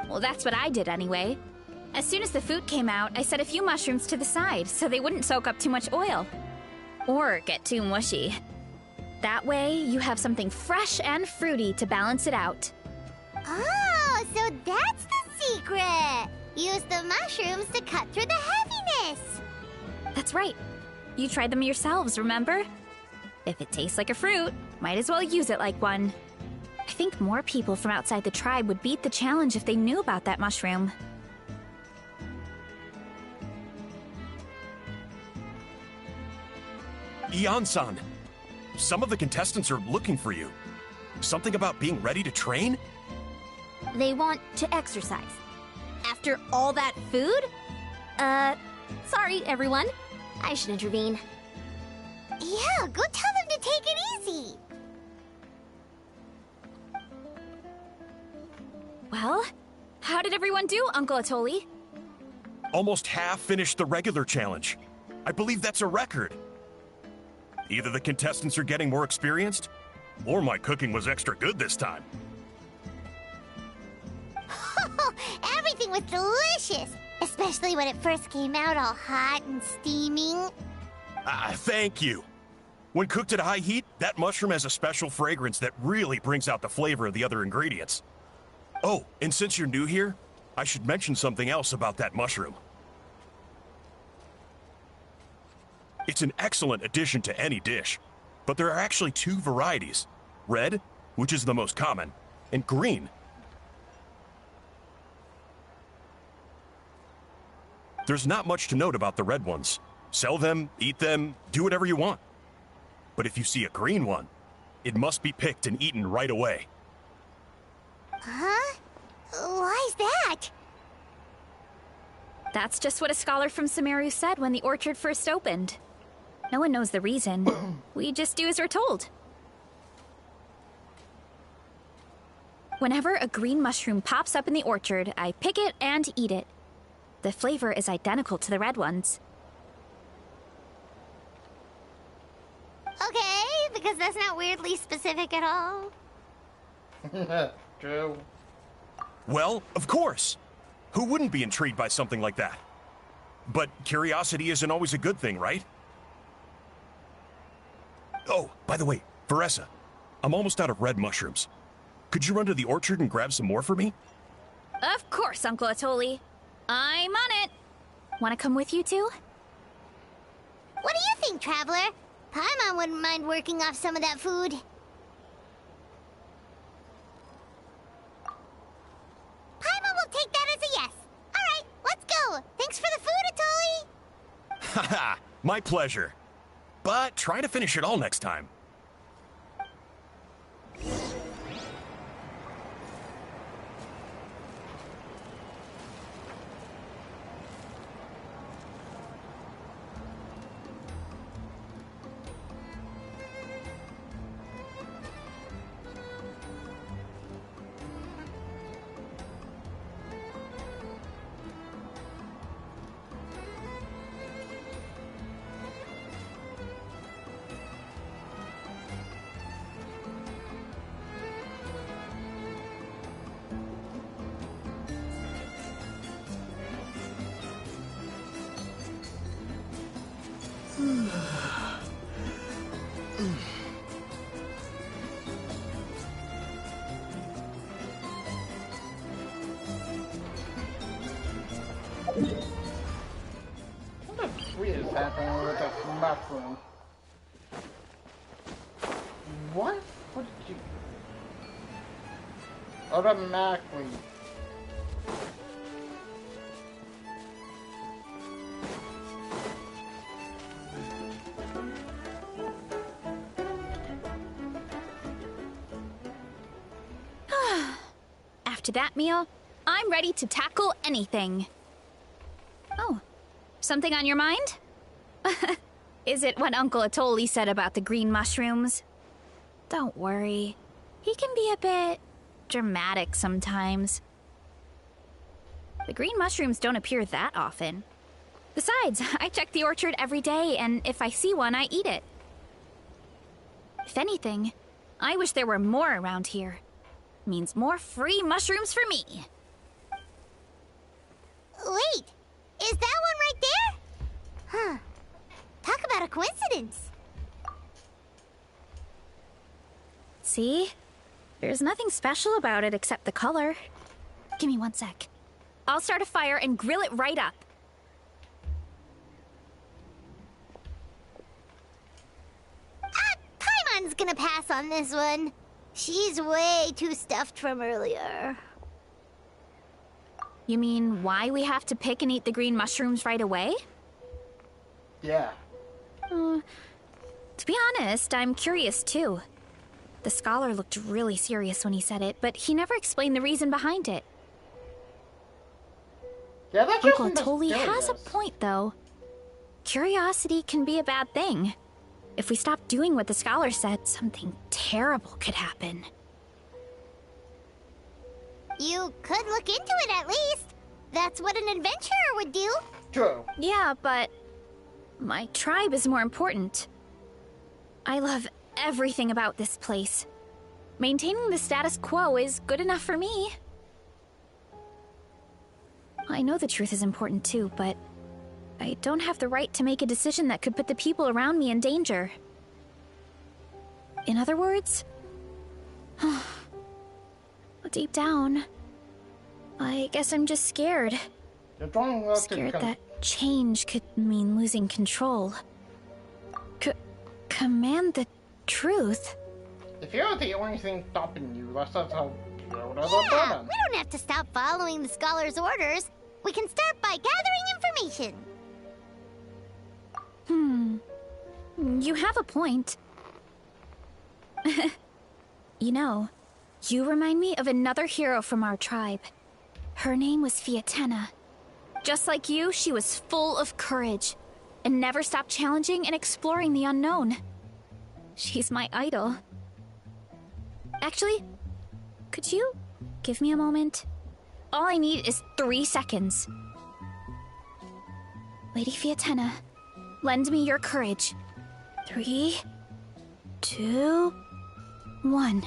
Speaker 2: Well, that's what I did anyway. As soon as the food came out, I set a few mushrooms to the side so they wouldn't soak up too much oil. Or get too mushy. That way, you have something fresh and fruity to balance it out.
Speaker 3: Oh, so that's the secret! Use the mushrooms to cut through the heaviness!
Speaker 2: That's right. You tried them yourselves, remember? If it tastes like a fruit, might as well use it like one. I think more people from outside the tribe would beat the challenge if they knew about that mushroom.
Speaker 7: Ian-san, some of the contestants are looking for you. Something about being ready to train?
Speaker 6: They want to exercise. After all that food? Sorry, everyone. I should intervene.
Speaker 3: Yeah, go tell them to take it easy!
Speaker 2: Well, how did everyone do, Uncle Atoli?
Speaker 7: Almost half finished the regular challenge. I believe that's a record. Either the contestants are getting more experienced, or my cooking was extra good this time.
Speaker 3: Everything was delicious! Especially when it first came out all hot and steaming.
Speaker 7: Thank you. When cooked at high heat, that mushroom has a special fragrance that really brings out the flavor of the other ingredients. Oh, and since you're new here, I should mention something else about that mushroom. It's an excellent addition to any dish, but there are actually two varieties. Red, which is the most common, and green. There's not much to note about the red ones. Sell them, eat them, do whatever you want. But if you see a green one, it must be picked and eaten right away.
Speaker 3: Huh? Why's that?
Speaker 2: That's just what a scholar from Sumeru said when the orchard first opened. No one knows the reason. We just do as we're told. Whenever a green mushroom pops up in the orchard, I pick it and eat it. The flavor is identical to the red ones.
Speaker 3: Okay, because that's not weirdly specific at all.
Speaker 1: True.
Speaker 7: Well, of course. Who wouldn't be intrigued by something like that? But curiosity isn't always a good thing, right? Oh, by the way, Veressa, I'm almost out of red mushrooms. Could you run to the orchard and grab some more for me?
Speaker 2: Of course, Uncle Atoli. I'm on it. Want to come with you too?
Speaker 3: What do you think, Traveler? Paimon wouldn't mind working off some of that food. Paimon will take that as a yes. Alright, let's go. Thanks for the food, Atoli.
Speaker 7: Haha, my pleasure. But try to finish it all next time.
Speaker 1: What the tweet is happening with this mushroom? What? What did you... Automatically.
Speaker 2: After that meal, I'm ready to tackle anything. Oh, something on your mind? Is it what Uncle Atoli said about the green mushrooms? Don't worry. He can be a bit dramatic sometimes. The green mushrooms don't appear that often. Besides, I check the orchard every day, and if I see one, I eat it. If anything, I wish there were more around here. Means more free mushrooms for me.
Speaker 3: Wait, is that one right there? Huh. Talk about a coincidence.
Speaker 2: See? There's nothing special about it except the color. Give me 1 sec. I'll start a fire and grill it right up.
Speaker 3: Paimon's gonna pass on this one. She's way too stuffed from earlier.
Speaker 2: You mean why we have to pick and eat the green mushrooms right away?
Speaker 1: Yeah.
Speaker 2: To be honest, I'm curious too. The scholar looked really serious when he said it, but he never explained the reason behind it.
Speaker 1: Yeah, that's just
Speaker 2: Uncle Atoli has a
Speaker 1: mysterious.
Speaker 2: point, though. Curiosity can be a bad thing. If we stop doing what the scholar said, something terrible could happen.
Speaker 3: You could look into it at least. That's what an adventurer would do.
Speaker 1: True.
Speaker 2: Yeah, but my tribe is more important. I love everything about this place. Maintaining the status quo is good enough for me. I know the truth is important too, but I don't have the right to make a decision that could put the people around me in danger. In other words, deep down, I guess I'm just scared.
Speaker 1: You're trying not to
Speaker 2: Scared that change could mean losing control. Command the truth?
Speaker 1: If you're the only thing stopping you, let's just help you out of the
Speaker 3: Yeah,
Speaker 1: button.
Speaker 3: we don't have to stop following the scholar's orders. We can start by gathering information.
Speaker 2: You have a point. You know, you remind me of another hero from our tribe. Her name was Fiatena. Just like you, she was full of courage and never stopped challenging and exploring the unknown. She's my idol. Actually, could you give me a moment? All I need is 3 seconds. Lady Fiatena, lend me your courage. 3, 2, 1.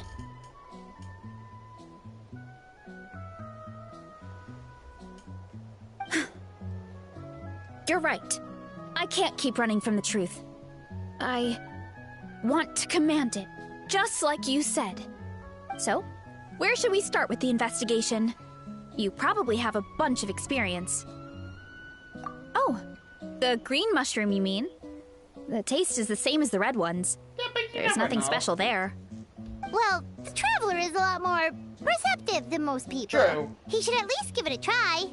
Speaker 2: You're right. I can't keep running from the truth. I want to command it, just like you said. So, where should we start with the investigation? You probably have a bunch of experience. Oh, the green mushroom, you mean? The taste is the same as the red ones.
Speaker 1: Yeah, but you
Speaker 2: There's
Speaker 1: never
Speaker 2: nothing
Speaker 1: know.
Speaker 2: special there.
Speaker 3: Well, the Traveler is a lot more receptive than most people.
Speaker 1: True.
Speaker 3: He should at least give it a try.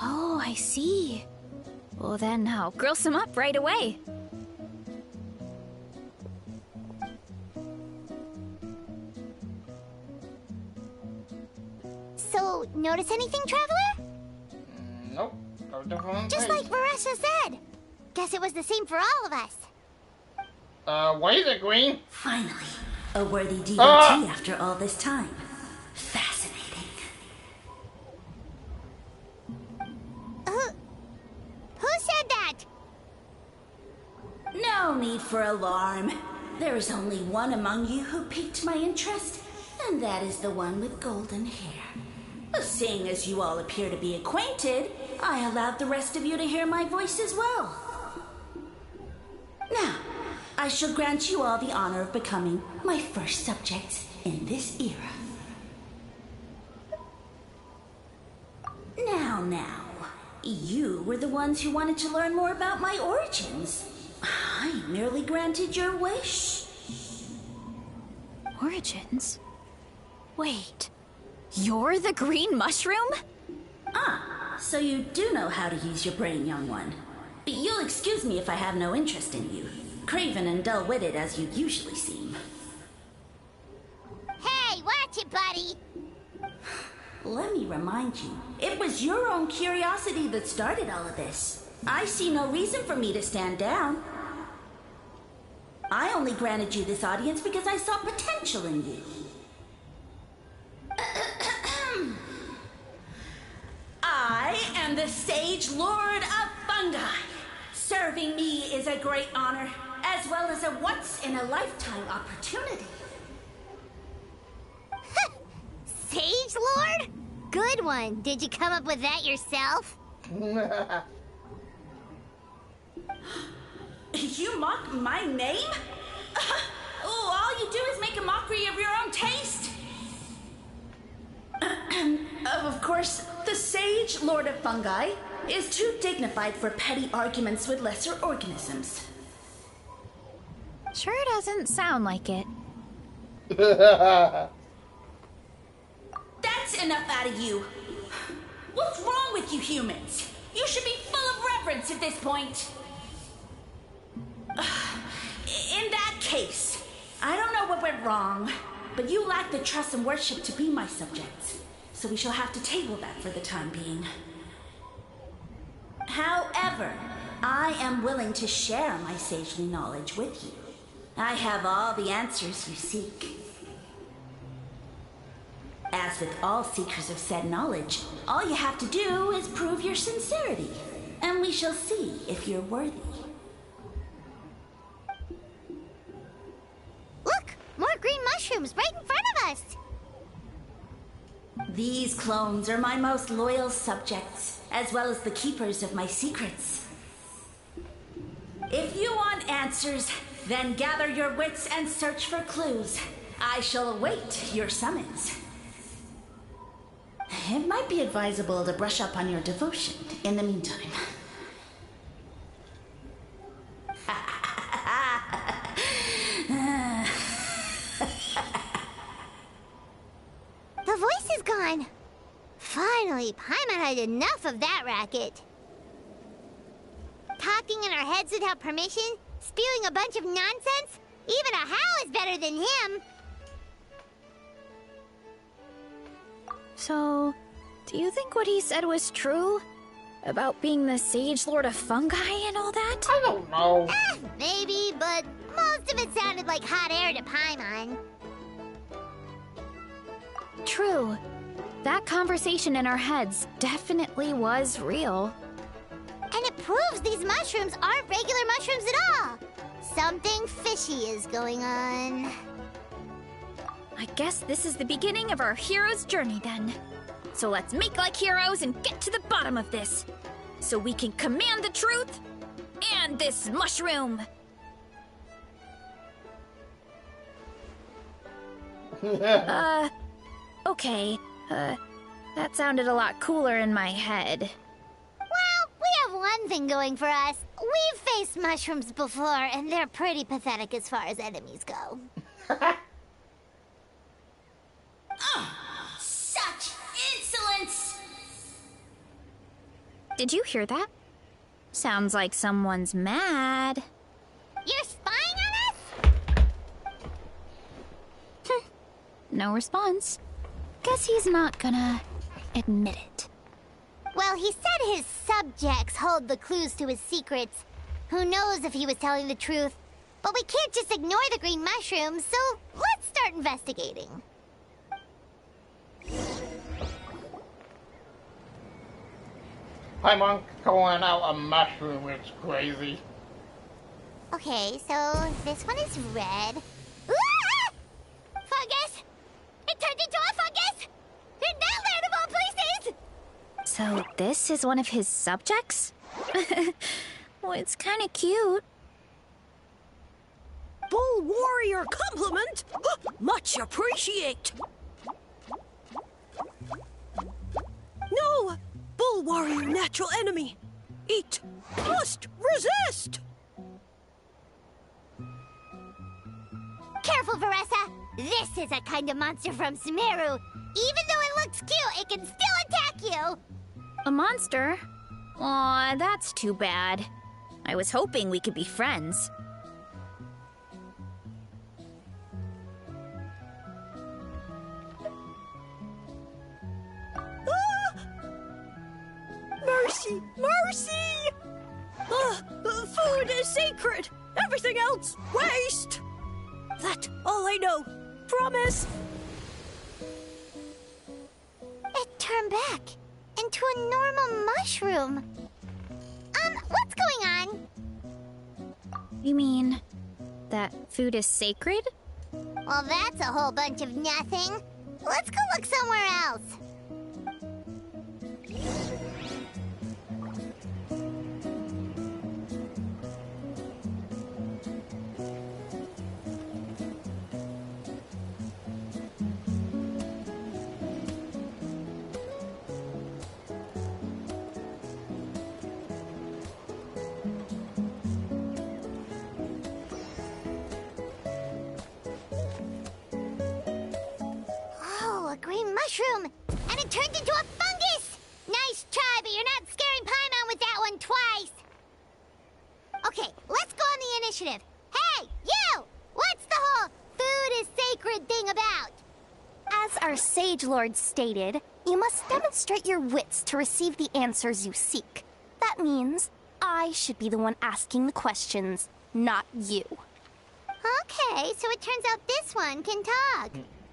Speaker 2: Oh, I see. Well, then I'll grill some up right away.
Speaker 3: So, notice anything, Traveler?
Speaker 1: Nope. No different
Speaker 3: Just
Speaker 1: taste.
Speaker 3: like Varesha said. Guess it was the same for all of us.
Speaker 1: What is it, Green?
Speaker 9: Finally, a worthy devotee after all this time. Fascinating.
Speaker 3: Who said that?
Speaker 9: No need for alarm. There is only one among you who piqued my interest, and that is the one with golden hair. Seeing as you all appear to be acquainted, I allowed the rest of you to hear my voice as well. Now, I shall grant you all the honor of becoming my first subjects in this era. Now, you were the ones who wanted to learn more about my origins. I merely granted your wish.
Speaker 2: Origins? Wait, you're the green mushroom?
Speaker 9: Ah, so you do know how to use your brain, young one. You'll excuse me if I have no interest in you, craven and dull-witted as you usually seem.
Speaker 3: Hey, watch it, buddy.
Speaker 9: Let me remind you, it was your own curiosity that started all of this. I see no reason for me to stand down. I only granted you this audience because I saw potential in you. I am the Sage Lord of Fungi. Serving me is a great honor, as well as a once-in-a-lifetime opportunity.
Speaker 3: Sage Lord? Good one. Did you come up with that yourself?
Speaker 9: You mock my name? All you do is make a mockery of your own taste. Of course, the Sage Lord of Fungi is too dignified for petty arguments with lesser organisms.
Speaker 2: Sure doesn't sound like it.
Speaker 9: That's enough out of you. What's wrong with you humans? You should be full of reverence at this point. In that case, I don't know what went wrong, but you lack the trust and worship to be my subjects. So we shall have to table that for the time being. However, I am willing to share my sagely knowledge with you. I have all the answers you seek. As with all seekers of said knowledge, all you have to do is prove your sincerity, and we shall see if you're worthy.
Speaker 3: Look! More green mushrooms right in front of us!
Speaker 9: These clones are my most loyal subjects, as well as the keepers of my secrets. If you want answers, then gather your wits and search for clues. I shall await your summons. It might be advisable to brush up on your devotion in the meantime.
Speaker 3: The voice is gone. Finally, Paimon had enough of that racket. Talking in our heads without permission, spewing a bunch of nonsense. Even a How is better than him.
Speaker 2: So, do you think what he said was true? About being the Sage Lord of Fungi and all that?
Speaker 1: I don't know.
Speaker 3: Maybe, but most of it sounded like hot air to Paimon.
Speaker 2: True. That conversation in our heads definitely was real.
Speaker 3: And it proves these mushrooms aren't regular mushrooms at all. Something fishy is going on.
Speaker 2: I guess this is the beginning of our hero's journey then. So let's make like heroes and get to the bottom of this. So we can command the truth and this mushroom. Okay. That sounded a lot cooler in my head.
Speaker 3: Well, we have one one thing going for us. We've faced mushrooms before, and they're pretty pathetic as far as enemies go.
Speaker 9: Such insolence!
Speaker 2: Did you hear that? Sounds like someone's mad.
Speaker 3: You're spying on us?
Speaker 2: No response. Guess he's not gonna admit it.
Speaker 3: Well, he said his subjects hold the clues to his secrets. Who knows if he was telling the truth? But we can't just ignore the green mushrooms, so let's start investigating.
Speaker 1: Hi, Monk. Calling out a mushroom. It's crazy.
Speaker 3: Okay, so this one is red. Ah! Fungus! It turned into a fungus! In that land of all places!
Speaker 2: So this is one of his subjects? Well, it's kind of cute.
Speaker 10: Bull warrior compliment! Much appreciate! No! Bull warrior natural enemy! Eat! Must resist!
Speaker 3: Careful, Veressa! This is a kind of monster from Sumeru. Even though it looks cute, it can still attack you!
Speaker 2: A monster? Aw, that's too bad. I was hoping we could be friends.
Speaker 10: Mercy! Mercy! Food is sacred! Everything else, waste! That's all I know. Promise!
Speaker 3: It turned back into a normal mushroom. What's going on?
Speaker 2: You mean that food is sacred?
Speaker 3: Well, that's a whole bunch of nothing. Let's go look somewhere else. Green mushroom, and it turned into a fungus! Nice try, but you're not scaring Paimon with that one twice. Okay, let's go on the initiative. Hey, you! What's the whole food is sacred thing about?
Speaker 6: As our Sage Lord stated, you must demonstrate your wits to receive the answers you seek. That means I should be the one asking the questions, not you.
Speaker 3: Okay, so it turns out this one can talk.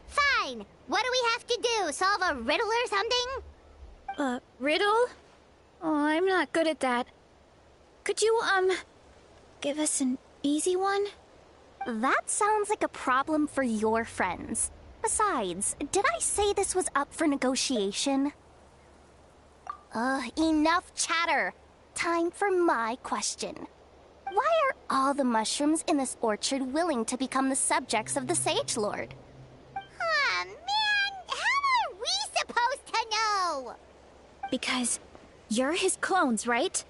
Speaker 3: Fine. What do we have to do? Solve a riddle or something?
Speaker 2: Riddle? Oh, I'm not good at that. Could you, give us an easy one?
Speaker 6: That sounds like a problem for your friends. Besides, did I say this was up for negotiation? Enough chatter. Time for my question. Why are all the mushrooms in this orchard willing to become the subjects of the Sage Lord?
Speaker 3: Man, how are we supposed to know?
Speaker 2: Because you're his clones, right?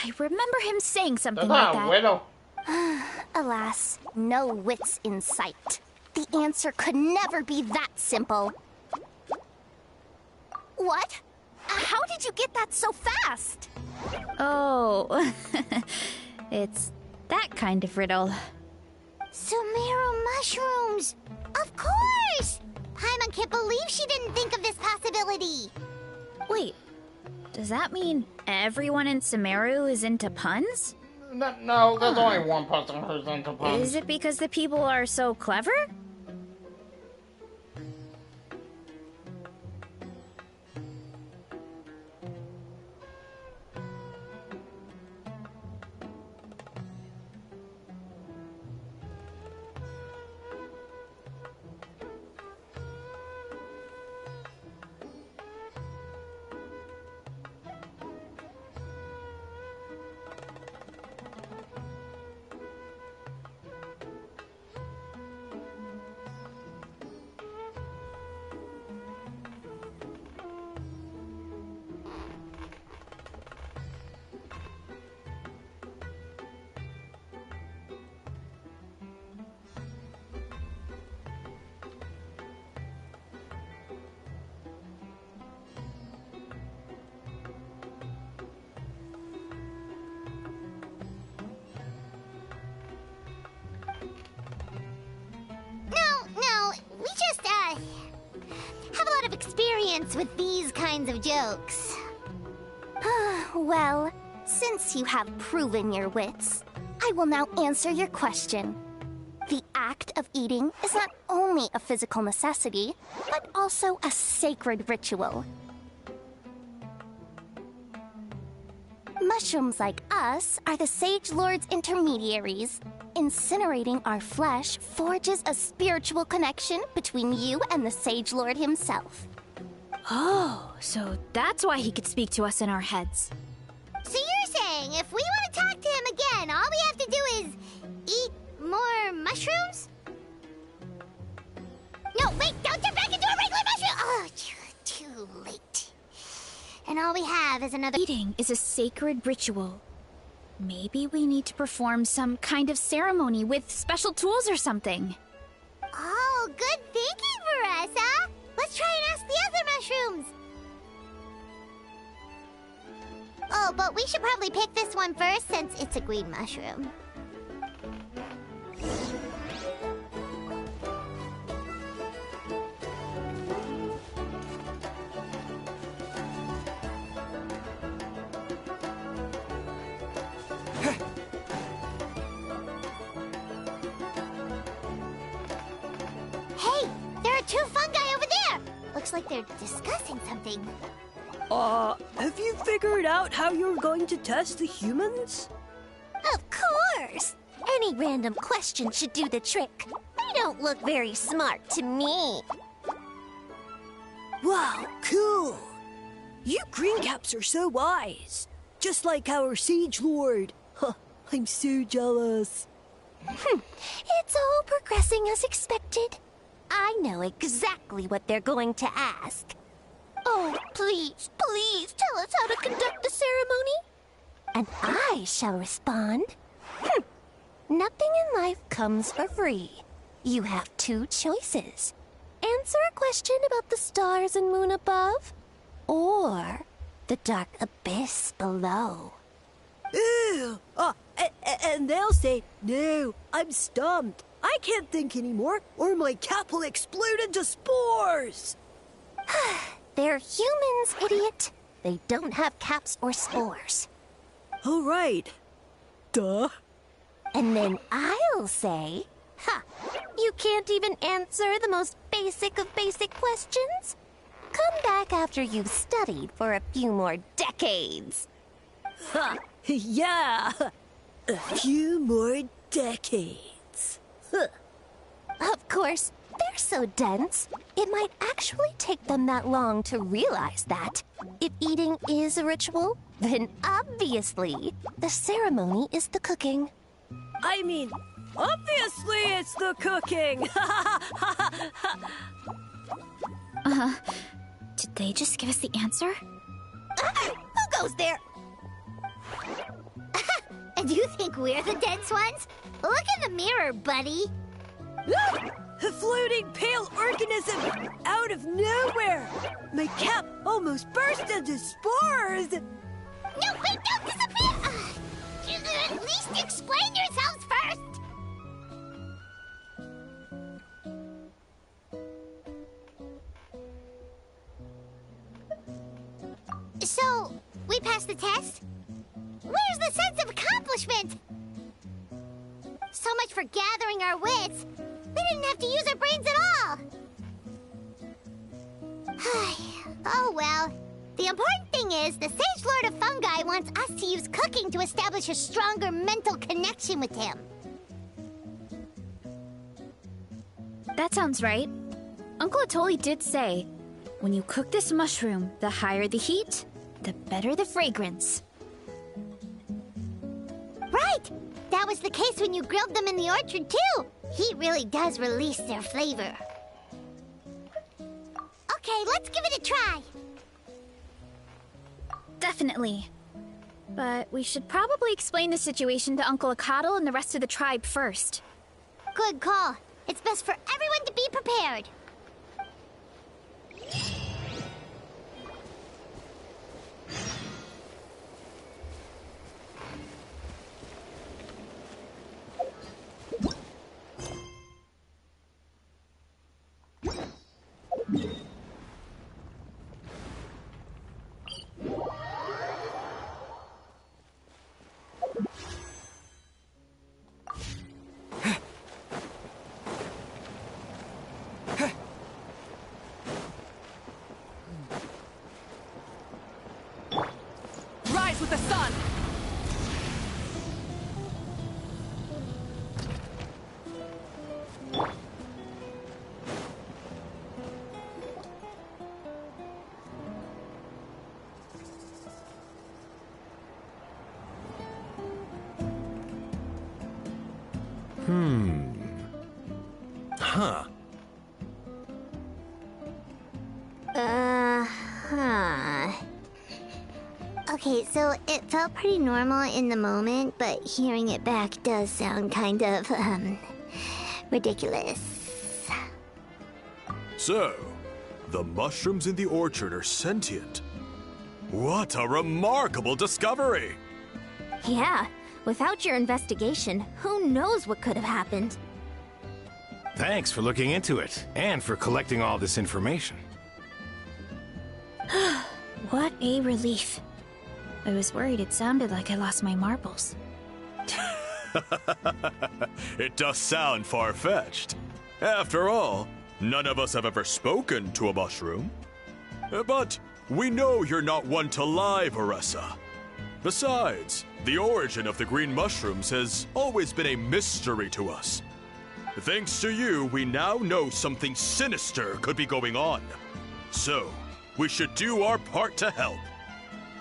Speaker 2: I remember him saying something
Speaker 1: That's
Speaker 2: like
Speaker 1: not
Speaker 2: that.
Speaker 1: a riddle.
Speaker 6: Alas, no wits in sight. The answer could never be that simple. What? How did you get that so fast?
Speaker 2: Oh, it's that kind of riddle.
Speaker 3: Sumeru mushrooms! Of course! Paimon can't believe she didn't think of this possibility.
Speaker 2: Wait, does that mean everyone in Sumeru is into puns?
Speaker 1: No, there's only one person who's into puns.
Speaker 2: Is it because the people are so clever?
Speaker 3: experience with these kinds of jokes.
Speaker 6: Well, since you have proven your wits, I will now answer your question. The act of eating is not only a physical necessity, but also a sacred ritual. Mushrooms like us are the Sage Lord's intermediaries. Incinerating our flesh forges a spiritual connection between you and the Sage Lord himself.
Speaker 2: Oh, so that's why he could speak to us in our heads.
Speaker 3: So you're saying if we want to talk to him again, all we have to do is eat more mushrooms? No, wait, don't turn back into a regular mushroom! Oh, too late. And all we have is another...
Speaker 2: Eating is a sacred ritual. Maybe we need to perform some kind of ceremony with special tools or something.
Speaker 3: Oh, good thinking for us, huh? Let's try and ask the other mushrooms. Oh, but we should probably pick this one first since it's a green mushroom. Hey, there are two fungi over there. Looks like they're discussing something.
Speaker 10: Have you figured out how you're going to test the humans?
Speaker 6: Of course! Any random question should do the trick. They don't look very smart to me.
Speaker 10: Wow, cool! You greencaps are so wise. Just like our Sage Lord. Huh, I'm so jealous.
Speaker 6: It's all progressing as expected. I know exactly what they're going to ask. Oh, please, please tell us how to conduct the ceremony. And I shall respond. Nothing in life comes for free. You have two choices. Answer a question about the stars and moon above, or the dark abyss below.
Speaker 10: Ew! And they'll say, no, I'm stumped. I can't think anymore, or my cap will explode into spores.
Speaker 6: They're humans, idiot. They don't have caps or spores.
Speaker 10: All right. Duh.
Speaker 6: And then I'll say, you can't even answer the most basic of basic questions? Come back after you've studied for a few more decades.
Speaker 10: Ha! Yeah! A few more decades.
Speaker 6: Of course, they're so dense, it might actually take them that long to realize that. If eating is a ritual, then obviously the ceremony is the cooking.
Speaker 10: I mean, obviously it's the cooking!
Speaker 2: Did they just give us the answer?
Speaker 6: Who goes there?
Speaker 3: And you think we're the dense ones? Look in the mirror, buddy.
Speaker 10: A floating pale organism out of nowhere! My cap almost burst into spores!
Speaker 3: No, wait, don't disappear! At least explain yourselves first! So, we passed the test? Where's the sense of accomplishment? So much for gathering our wits. We didn't have to use our brains at all. Oh well. The important thing is the Sage Lord of Fungi wants us to use cooking to establish a stronger mental connection with him.
Speaker 2: That sounds right. Uncle Atoli did say, when you cook this mushroom, the higher the heat, the better the fragrance.
Speaker 3: Right! That was the case when you grilled them in the orchard, too. Heat really does release their flavor. Okay, let's give it a try.
Speaker 2: Definitely. But we should probably explain the situation to Uncle Akadal and the rest of the tribe first.
Speaker 3: Good call. It's best for everyone to be prepared.
Speaker 4: with the sun!
Speaker 7: Huh.
Speaker 3: Okay, so it felt pretty normal in the moment, but hearing it back does sound kind of, ridiculous.
Speaker 5: So, the mushrooms in the orchard are sentient. What a remarkable discovery!
Speaker 6: Yeah, without your investigation, who knows what could have happened?
Speaker 11: Thanks for looking into it, and for collecting all this information.
Speaker 2: What a relief. I was worried it sounded like I lost my marbles.
Speaker 5: It does sound far-fetched. After all, none of us have ever spoken to a mushroom. But we know you're not one to lie, Varessa. Besides, the origin of the green mushrooms has always been a mystery to us. Thanks to you, we now know something sinister could be going on. So, we should do our part to help.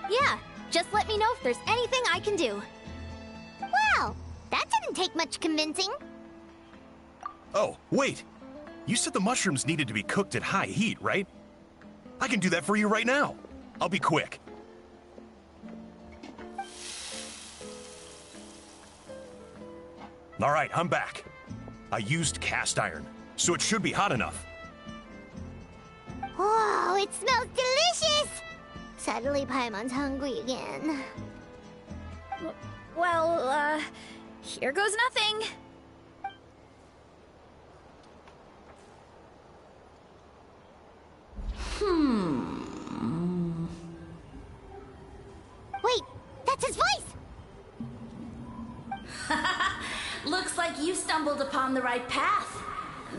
Speaker 6: Yeah, just let me know if there's anything I can do.
Speaker 3: Wow, that didn't take much convincing.
Speaker 7: Oh, wait. You said the mushrooms needed to be cooked at high heat, right? I can do that for you right now. I'll be quick. All right, I'm back. I used cast iron, so it should be hot enough.
Speaker 3: Whoa, it smells delicious! Suddenly Paimon's hungry again.
Speaker 2: Well, here goes nothing.
Speaker 3: Wait, that's his voice!
Speaker 9: Looks like you stumbled upon the right path.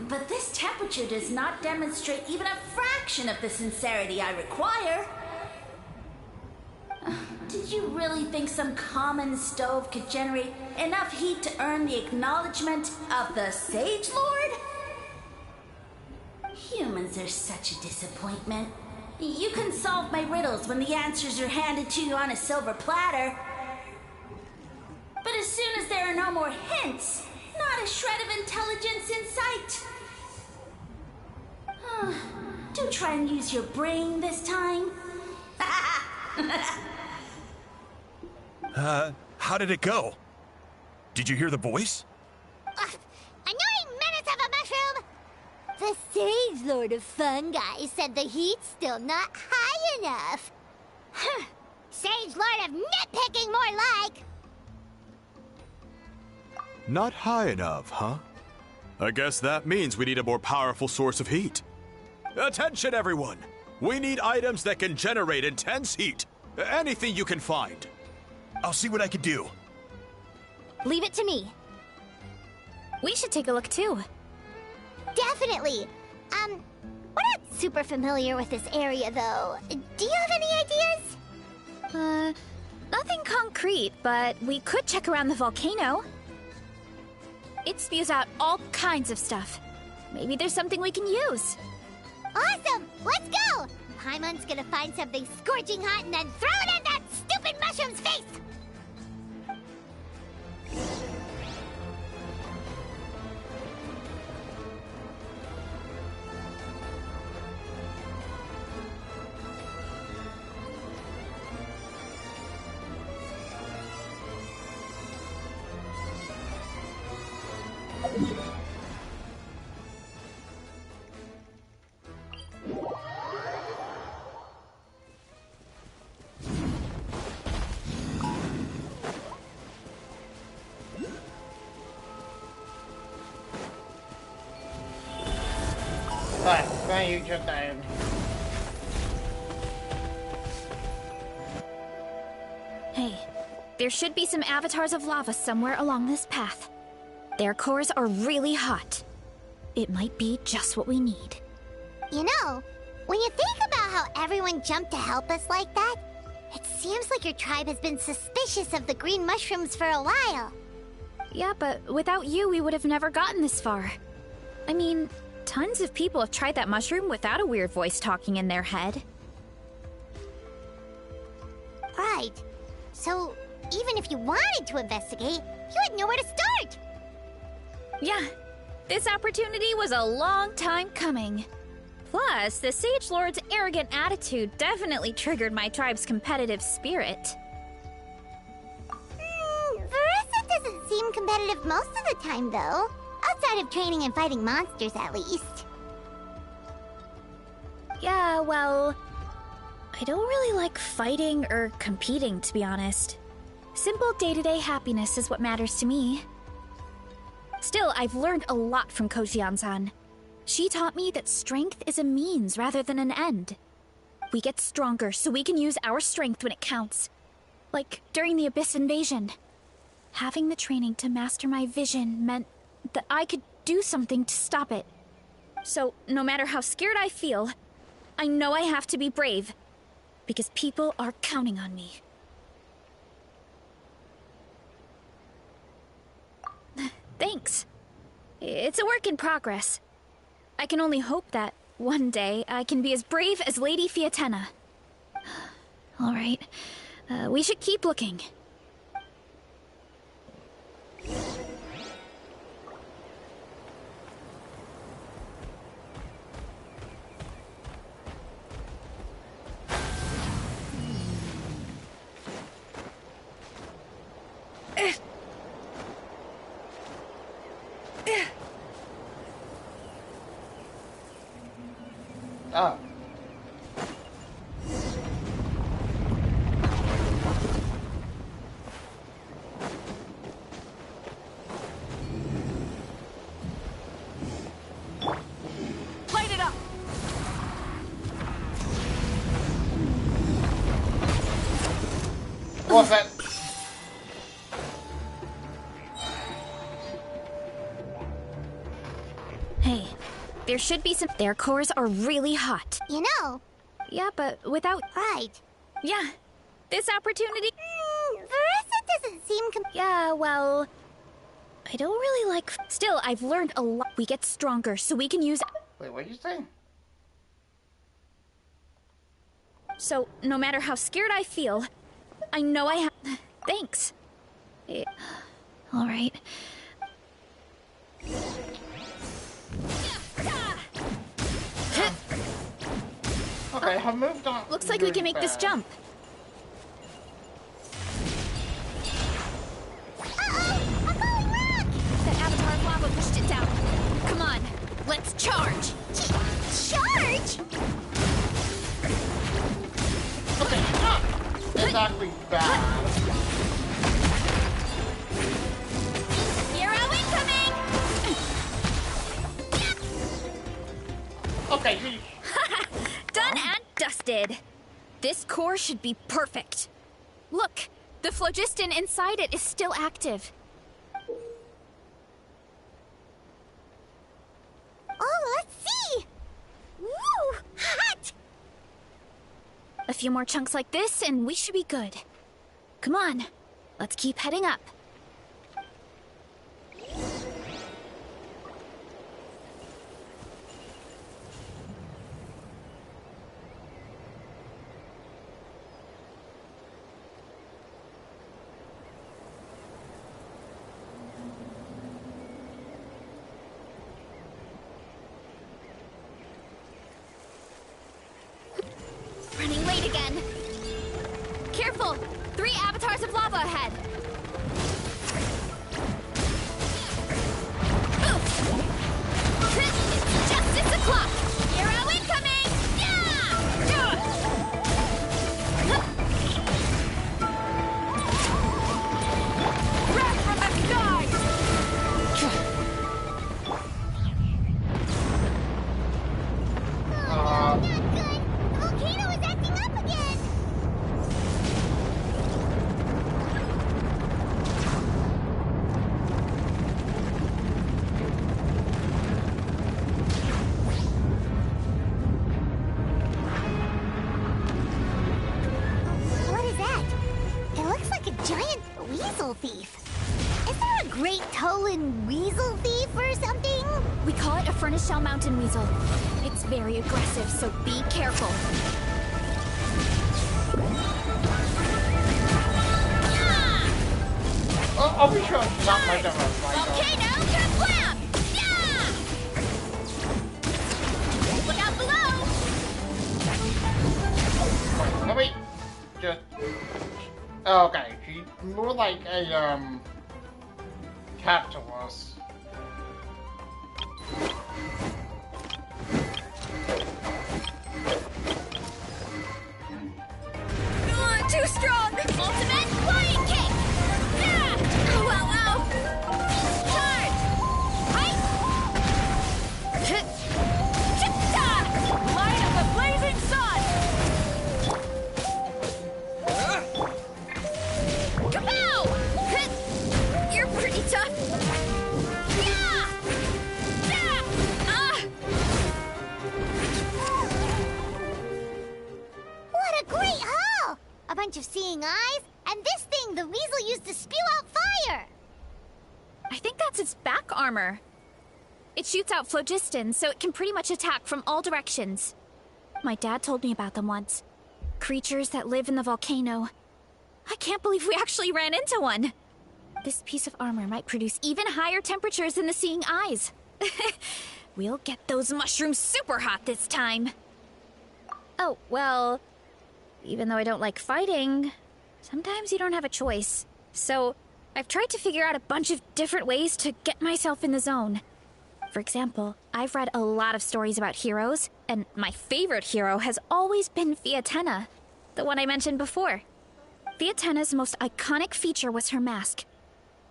Speaker 9: But this temperature does not demonstrate even a fraction of the sincerity I require. Did you really think some common stove could generate enough heat to earn the acknowledgement of the Sage Lord? Humans are such a disappointment. You can solve my riddles when the answers are handed to you on a silver platter. But as soon as there are no more hints, not a shred of intelligence in sight. Do try and use your brain this time.
Speaker 7: How did it go? Did you hear the voice?
Speaker 3: Annoying menace of a mushroom! The Sage Lord of Fungi said the heat's still not high enough. Sage Lord of Nitpicking, more like!
Speaker 5: Not high enough, huh? I guess that means we need a more powerful source of heat. Attention, everyone! We need items that can generate intense heat. Anything you can find.
Speaker 7: I'll see what I can do.
Speaker 6: Leave it to me.
Speaker 2: We should take a look too.
Speaker 3: Definitely. We're not super familiar with this area, though. Do you have any ideas?
Speaker 2: Nothing concrete, but we could check around the volcano. It spews out all kinds of stuff. Maybe there's something we can use.
Speaker 3: Awesome! Let's go! Paimon's gonna find something scorching hot and then throw it in that stupid mushroom's face!
Speaker 1: Now you just died.
Speaker 2: Hey, there should be some avatars of lava somewhere along this path. Their cores are really hot. It might be just what we need.
Speaker 3: You know, when you think about how everyone jumped to help us like that, it seems Seems like your tribe has been suspicious of the green mushrooms for a while.
Speaker 2: Yeah, but without you, we would have never gotten this far. I mean, tons of people have tried that mushroom without a weird voice talking in their head.
Speaker 3: Right. So, even if you wanted to investigate, you had nowhere to start.
Speaker 2: Yeah, this opportunity was a long time coming. Plus, the Sage Lord's arrogant attitude definitely triggered my tribe's competitive spirit.
Speaker 3: Verissa doesn't seem competitive most of the time, though. Outside of training and fighting monsters, at least.
Speaker 2: Yeah, well, I don't really like fighting or competing, to be honest. Simple day-to-day happiness is what matters to me. Still, I've learned a lot from Kojian-san. She taught me that strength is a means rather than an end. We get stronger so we can use our strength when it counts. Like during the Abyss invasion. Having the training to master my vision meant that I could do something to stop it. So, no matter how scared I feel, I know I have to be brave. Because people are counting on me. Thanks. It's a work in progress. I can only hope that one day I can be as brave as Lady Fiatena. All right. We should keep looking.
Speaker 1: Oh.
Speaker 4: Light it up!
Speaker 1: What's that?
Speaker 2: Hey, there should be some... Their cores are really hot.
Speaker 3: You know.
Speaker 2: Yeah, but without...
Speaker 3: Right.
Speaker 2: Yeah, this opportunity...
Speaker 3: Verissa doesn't seem
Speaker 2: Yeah, well... I don't really like... Still, I've learned a lot. We get stronger so we can use...
Speaker 1: Wait, what did you say?
Speaker 2: So, no matter how scared I feel, I know I have... Thanks. All right.
Speaker 1: Okay, I moved on.
Speaker 2: Looks like we can make this jump.
Speaker 3: Uh-oh! A falling rock!
Speaker 2: That avatar of lava pushed it down. Come on, let's charge!
Speaker 3: Charge?
Speaker 1: Okay, that's actually bad.
Speaker 2: Hero incoming!
Speaker 1: Okay, geez.
Speaker 2: Done and dusted. This core should be perfect. Look, the phlogiston inside it is still active.
Speaker 3: Oh, let's see! Woo! Hot!
Speaker 2: A few more chunks like this and we should be good. Come on, let's keep heading up. Running late again. Careful! 3 avatars of lava ahead. It's justice o'clock! Hero incoming!
Speaker 4: Wrath from the sky!
Speaker 3: Not good! The volcano is acting up again! weasel thief. Is there a great Tolan weasel thief or something?
Speaker 2: We call it a furnace shell mountain weasel. It's very aggressive, so be careful.
Speaker 1: I'll be sure it's not my demo.
Speaker 2: Volcano kablam! Yeah! Look out below!
Speaker 1: No, wait. Just... Okay, she's more like a, capitalist.
Speaker 2: Too strong! Ultimate flying kick! Yeah! Oh, wow! Charge! Right!
Speaker 4: Light of the blazing sun!
Speaker 2: Kapow! You're pretty tough. Yeah!
Speaker 3: What a great haul! A bunch of seeing eyes, and this thing the weasel used to spew out fire!
Speaker 2: I think that's its back armor. It shoots out phlogiston, so it can pretty much attack from all directions. My dad told me about them once. Creatures that live in the volcano. I can't believe we actually ran into one. This piece of armor might produce even higher temperatures than the seeing eyes. We'll get those mushrooms super hot this time. Oh, well, even though I don't like fighting, sometimes you don't have a choice. So, I've tried to figure out a bunch of different ways to get myself in the zone. For example, I've read a lot of stories about heroes, and my favorite hero has always been Fiatenna, the one I mentioned before. Fiatenna's most iconic feature was her mask.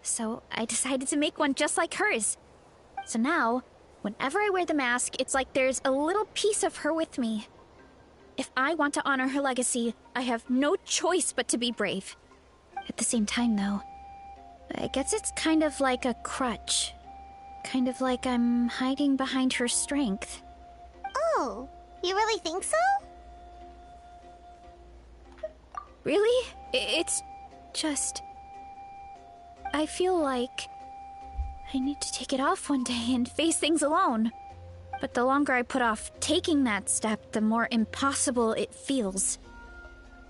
Speaker 2: So I decided to make one just like hers. So now, whenever I wear the mask, it's like there's a little piece of her with me. If I want to honor her legacy, I have no choice but to be brave. At the same time, though, I guess it's kind of like a crutch. Kind of like I'm hiding behind her strength.
Speaker 3: Oh, you really think so?
Speaker 2: Really? It's just... I feel like I need to take it off one day and face things alone. But the longer I put off taking that step, the more impossible it feels.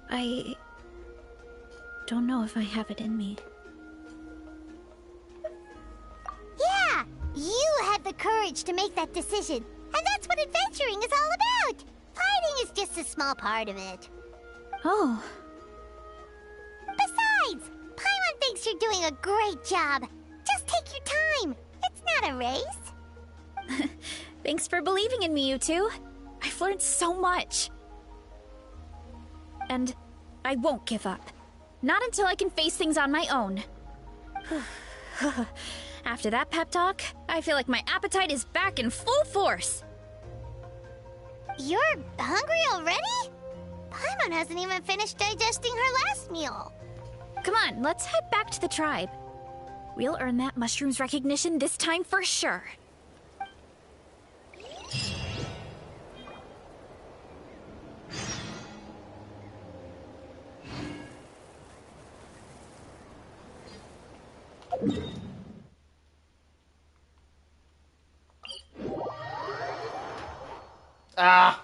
Speaker 2: I don't know if I have it in me.
Speaker 3: Yeah, you had the courage to make that decision. And that's what adventuring is all about. Fighting is just a small part of it.
Speaker 2: Oh.
Speaker 3: Besides, Paimon thinks you're doing a great job. Just take your time. It's not a race.
Speaker 2: Thanks for believing in me, you two. I've learned so much. And I won't give up. Not until I can face things on my own. After that pep talk, I feel like my appetite is back in full force.
Speaker 3: You're hungry already? Paimon hasn't even finished digesting her last meal.
Speaker 2: Come on, let's head back to the tribe. We'll earn that mushroom's recognition this time for sure.
Speaker 1: Ah!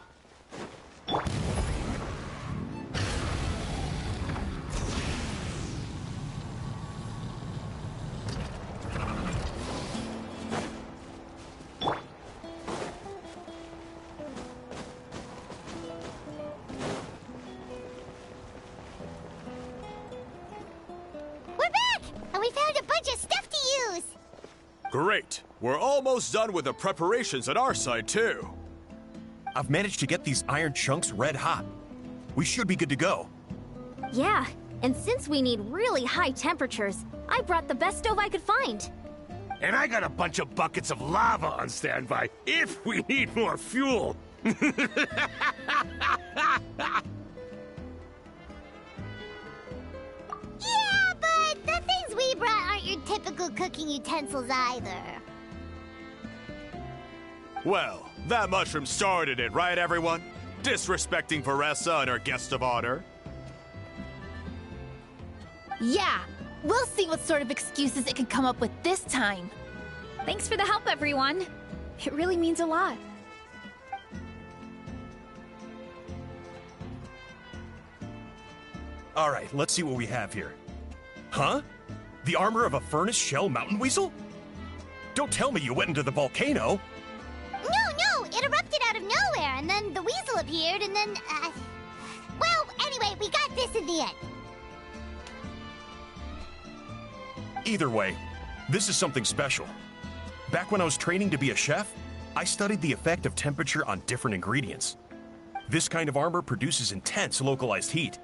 Speaker 3: We're back! And we found a bunch of stuff to use!
Speaker 5: Great. We're almost done with the preparations at our side, too.
Speaker 7: I've managed to get these iron chunks red hot. We should be good to go.
Speaker 6: Yeah, and since we need really high temperatures, I brought the best stove I could find.
Speaker 11: And I got a bunch of buckets of lava on standby if we need more fuel.
Speaker 3: Yeah, but the things we brought aren't your typical cooking utensils either.
Speaker 5: Well, that mushroom started it, right, everyone? Disrespecting Varessa and her guest of honor.
Speaker 6: Yeah, We'll see what sort of excuses it can come up with this time.
Speaker 2: Thanks for the help, everyone. It really means a lot.
Speaker 7: All right, let's see what we have here. Huh? The armor of a furnace shell mountain weasel? Don't tell me you went into the volcano.
Speaker 3: No, it erupted out of nowhere, and then the weasel appeared, and then, well, anyway, we got this in the end.
Speaker 7: Either way, this is something special. Back when I was training to be a chef, I studied the effect of temperature on different ingredients. This kind of armor produces intense localized heat.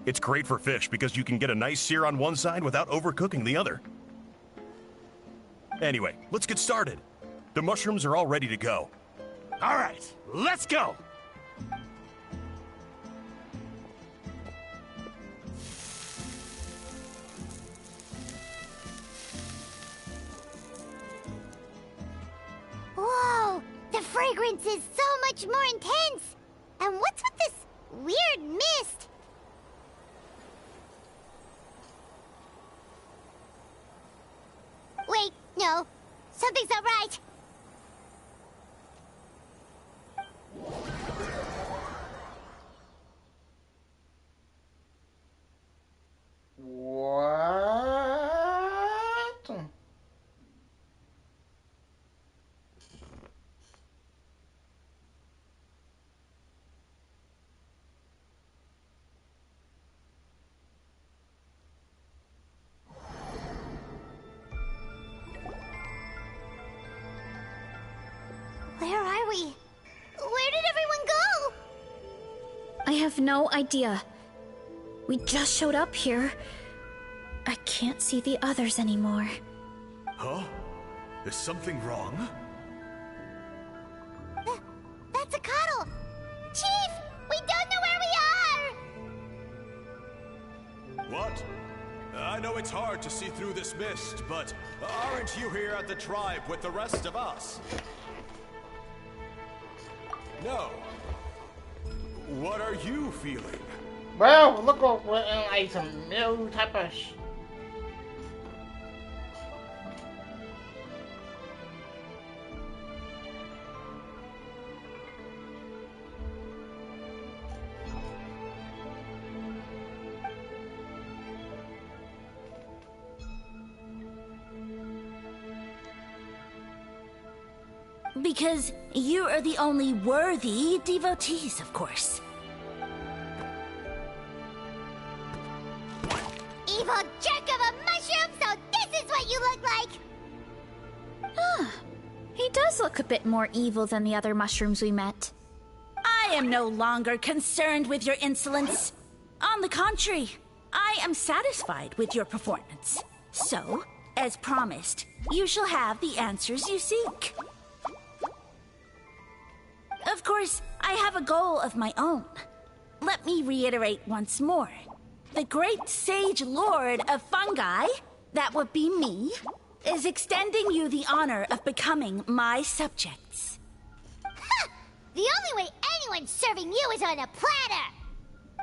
Speaker 7: It's great for fish because you can get a nice sear on one side without overcooking the other. Anyway, let's get started. The mushrooms are all ready to go.
Speaker 11: All right, let's go!
Speaker 3: Whoa! The fragrance is so much more intense! And what's with this weird mist? Wait, no. Something's not right.
Speaker 1: What?
Speaker 3: Where are we? Where did everyone go?
Speaker 2: I have no idea. We just showed up here. I can't see the others anymore.
Speaker 5: Huh? Is something wrong?
Speaker 3: That's a cuddle! Chief! We don't know where we are!
Speaker 5: What? I know it's hard to see through this mist, but aren't you here at the tribe with the rest of us? No. What are you feeling?
Speaker 1: Well, look what we're in like some new type of
Speaker 9: Because you are the only worthy devotees, of course.
Speaker 3: Evil jerk of a mushroom, so this is what you look like!
Speaker 2: He does look a bit more evil than the other mushrooms we met.
Speaker 9: I am no longer concerned with your insolence. On the contrary, I am satisfied with your performance. So, as promised, you shall have the answers you seek. Of course, I have a goal of my own. Let me reiterate once more. The great sage lord of fungi, that would be me, is extending you the honor of becoming my subjects.
Speaker 3: Ha! The only way anyone's serving you is on a platter!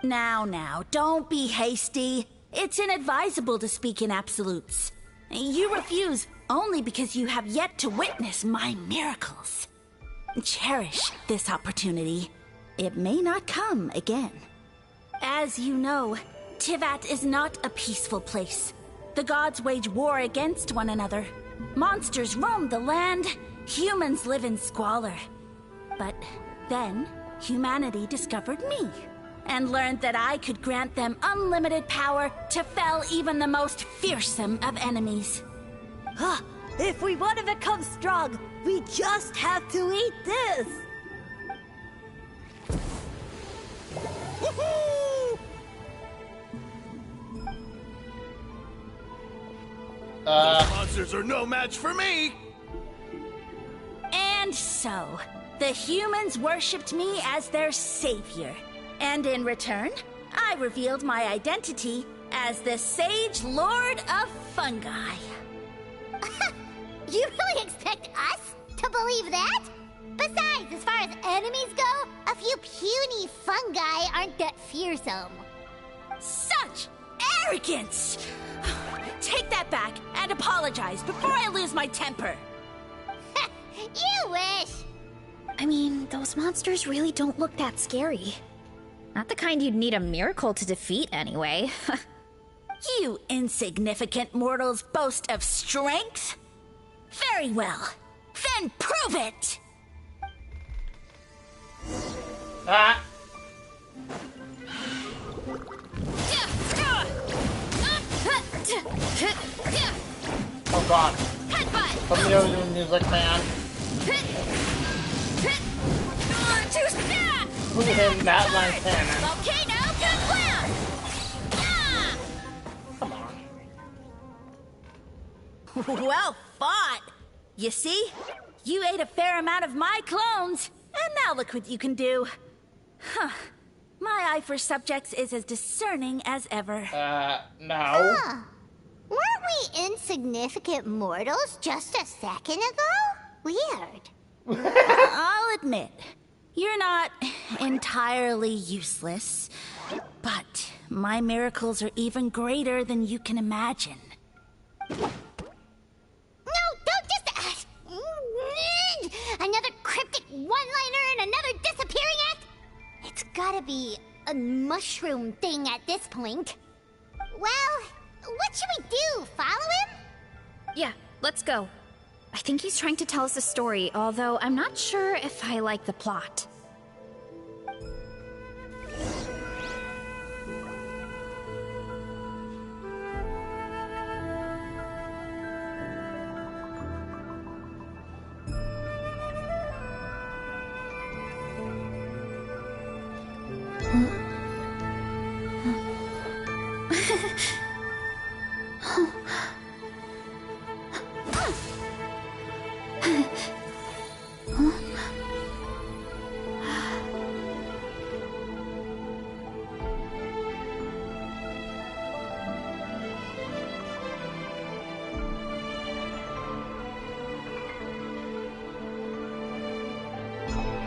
Speaker 9: Now, don't be hasty. It's inadvisable to speak in absolutes. You refuse only because you have yet to witness my miracles. Cherish this opportunity. It may not come again. As you know, Tivat is not a peaceful place. The gods wage war against one another. Monsters roam the land. Humans live in squalor. But then, humanity discovered me and learned that I could grant them unlimited power to fell even the most fearsome of enemies.
Speaker 10: If we want to become strong, we just have to eat this!
Speaker 11: Woohoo! Those monsters are no match for me!
Speaker 9: And so, the humans worshipped me as their savior. And in return, I revealed my identity as the Sage Lord of Fungi.
Speaker 3: You really expect us to believe that? Besides, as far as enemies go, a few puny fungi aren't that fearsome.
Speaker 9: Such arrogance! step back and apologize before I lose my temper.
Speaker 3: You wish!
Speaker 2: I mean, those monsters really don't look that scary. Not the kind you'd need a miracle to defeat, anyway.
Speaker 9: You insignificant mortals boast of strength? Very well. Then prove it!
Speaker 1: Ah! Oh god. Put me over the music, man. Who hit that line cannon?
Speaker 9: Volcano Come on! Well fought! You see? You ate a fair amount of my clones, and now look what you can do. Huh. My eye for subjects is as discerning as ever.
Speaker 1: No.
Speaker 3: Huh. Weren't we insignificant mortals just a second ago? Weird.
Speaker 9: I'll admit, you're not entirely useless, but my miracles are even greater than you can imagine.
Speaker 3: No, don't just... another cryptic one-liner and another disappearing act? It's gotta be a mushroom thing at this point. Well, what should we do? Follow him?
Speaker 2: Yeah, let's go. I think he's trying to tell us a story, although I'm not sure if I like the plot.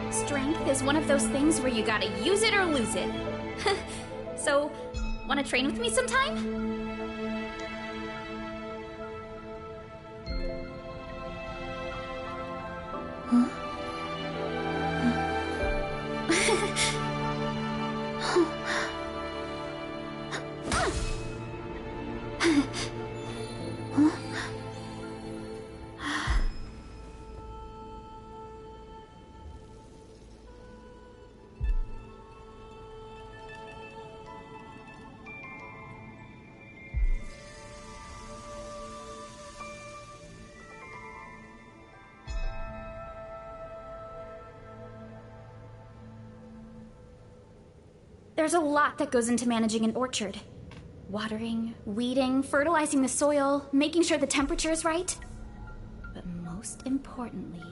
Speaker 2: Strength is one of those things where you gotta use it or lose it. So, wanna train with me sometime? There's a lot that goes into managing an orchard. Watering, weeding, fertilizing the soil, making sure the temperature is right. But most importantly,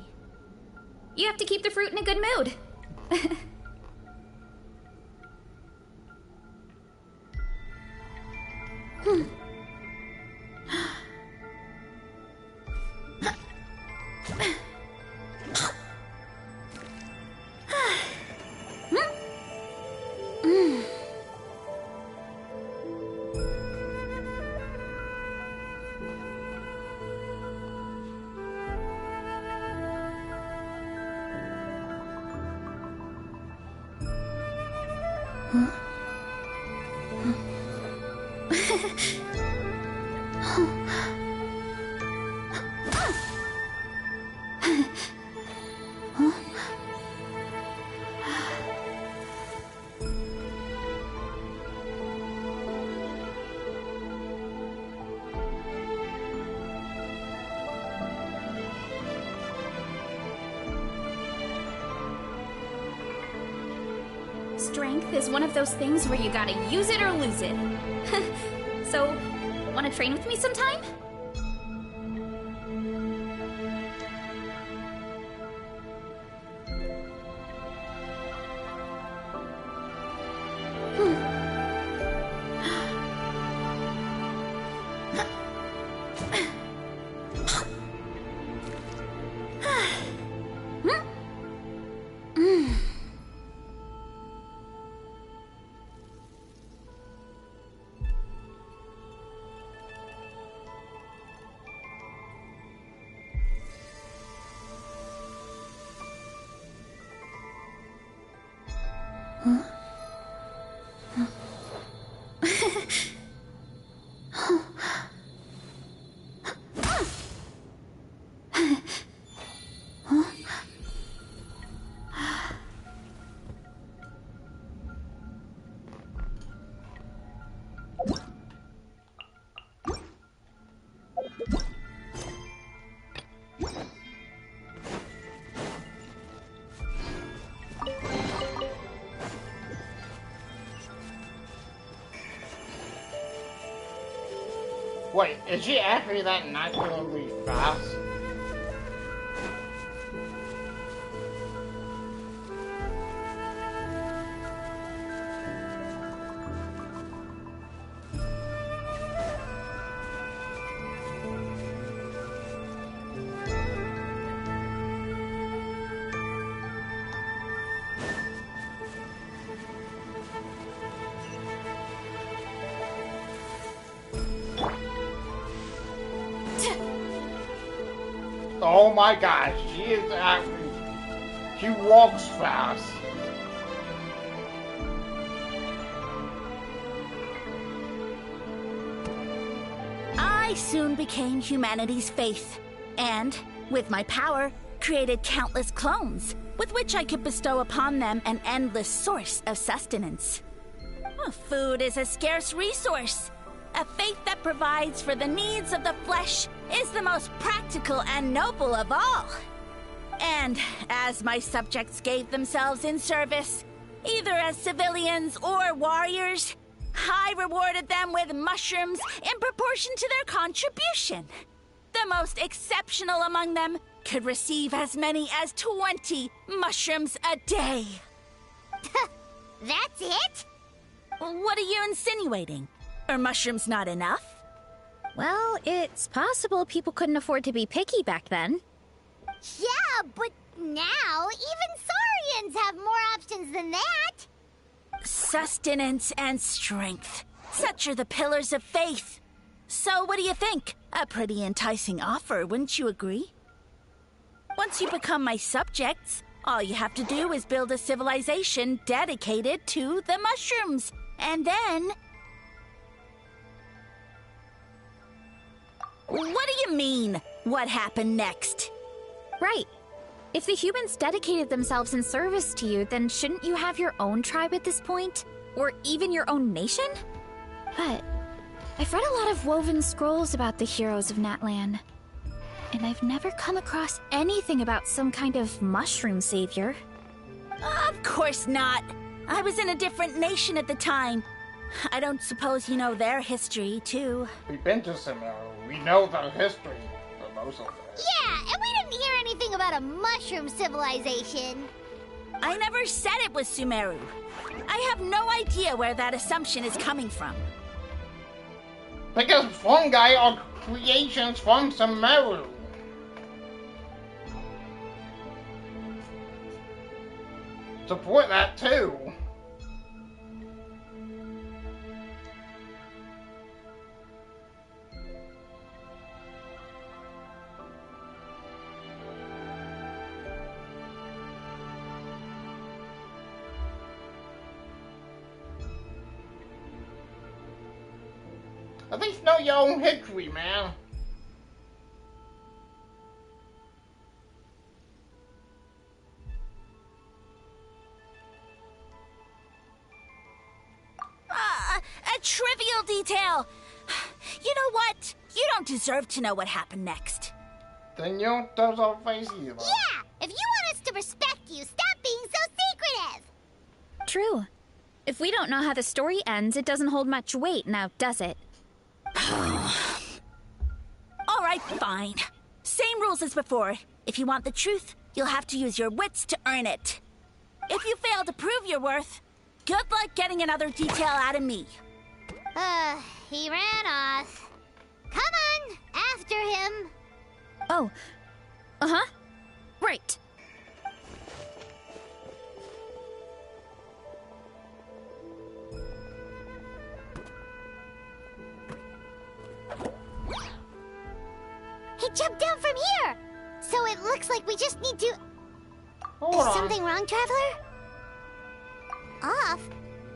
Speaker 2: you have to keep the fruit in a good mood. Strength is one of those things where you gotta use it or lose it. So, wanna train with me sometime?
Speaker 1: Wait, is she actually that naturally fast? Oh my gosh, she is actually... She walks fast.
Speaker 9: I soon became humanity's faith, and, with my power, created countless clones, with which I could bestow upon them an endless source of sustenance. Food is a scarce resource. A faith that provides for the needs of the flesh is the most practical and noble of all. And as my subjects gave themselves in service, either as civilians or warriors, I rewarded them with mushrooms in proportion to their contribution. The most exceptional among them could receive as many as 20 mushrooms a day.
Speaker 3: That's it?
Speaker 9: What are you insinuating? Are mushrooms not enough?
Speaker 2: Well, it's possible people couldn't afford to be picky back then.
Speaker 3: Yeah, but now even Saurians have more options than that.
Speaker 9: Sustenance and strength. Such are the pillars of faith. So what do you think? A pretty enticing offer, wouldn't you agree? Once you become my subjects, all you have to do is build a civilization dedicated to the mushrooms. And then... What do you mean, what happened next?
Speaker 2: Right. If the humans dedicated themselves in service to you, then shouldn't you have your own tribe at this point? Or even your own nation? But I've read a lot of woven scrolls about the heroes of Natlan, and I've never come across anything about some kind of mushroom savior.
Speaker 9: Of course not. I was in a different nation at the time. I don't suppose you know their history, too.
Speaker 1: We've been to Sumeru. We know their history, for most of it.
Speaker 3: Yeah, and we didn't hear anything about a mushroom civilization.
Speaker 9: I never said it was Sumeru. I have no idea where that assumption is coming from.
Speaker 1: Because fungi are creations from Sumeru. Support that too. At least know your own history, man.
Speaker 9: A trivial detail. You know what? You don't deserve to know what happened next.
Speaker 1: Then you don't deserve face either.
Speaker 3: Yeah, if you want us to respect you, stop being so secretive.
Speaker 2: True. If we don't know how the story ends, it doesn't hold much weight now, does it?
Speaker 9: All right, fine. Same rules as before. If you want the truth, you'll have to use your wits to earn it. If you fail to prove your worth, good luck getting another detail out of me.
Speaker 3: He ran off. Come on, after him.
Speaker 2: Oh. Uh-huh. Right.
Speaker 3: He jumped down from here! So it looks like we just need to...
Speaker 1: Hold
Speaker 3: Is something wrong, Traveler? Off?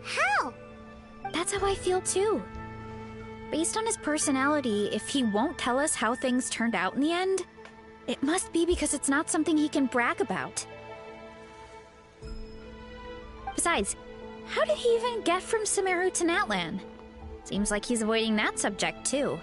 Speaker 3: How?
Speaker 2: That's how I feel too. Based on his personality, if he won't tell us how things turned out in the end, it must be because it's not something he can brag about. Besides, how did he even get from Sumeru to Natlan? Seems like he's avoiding that subject too.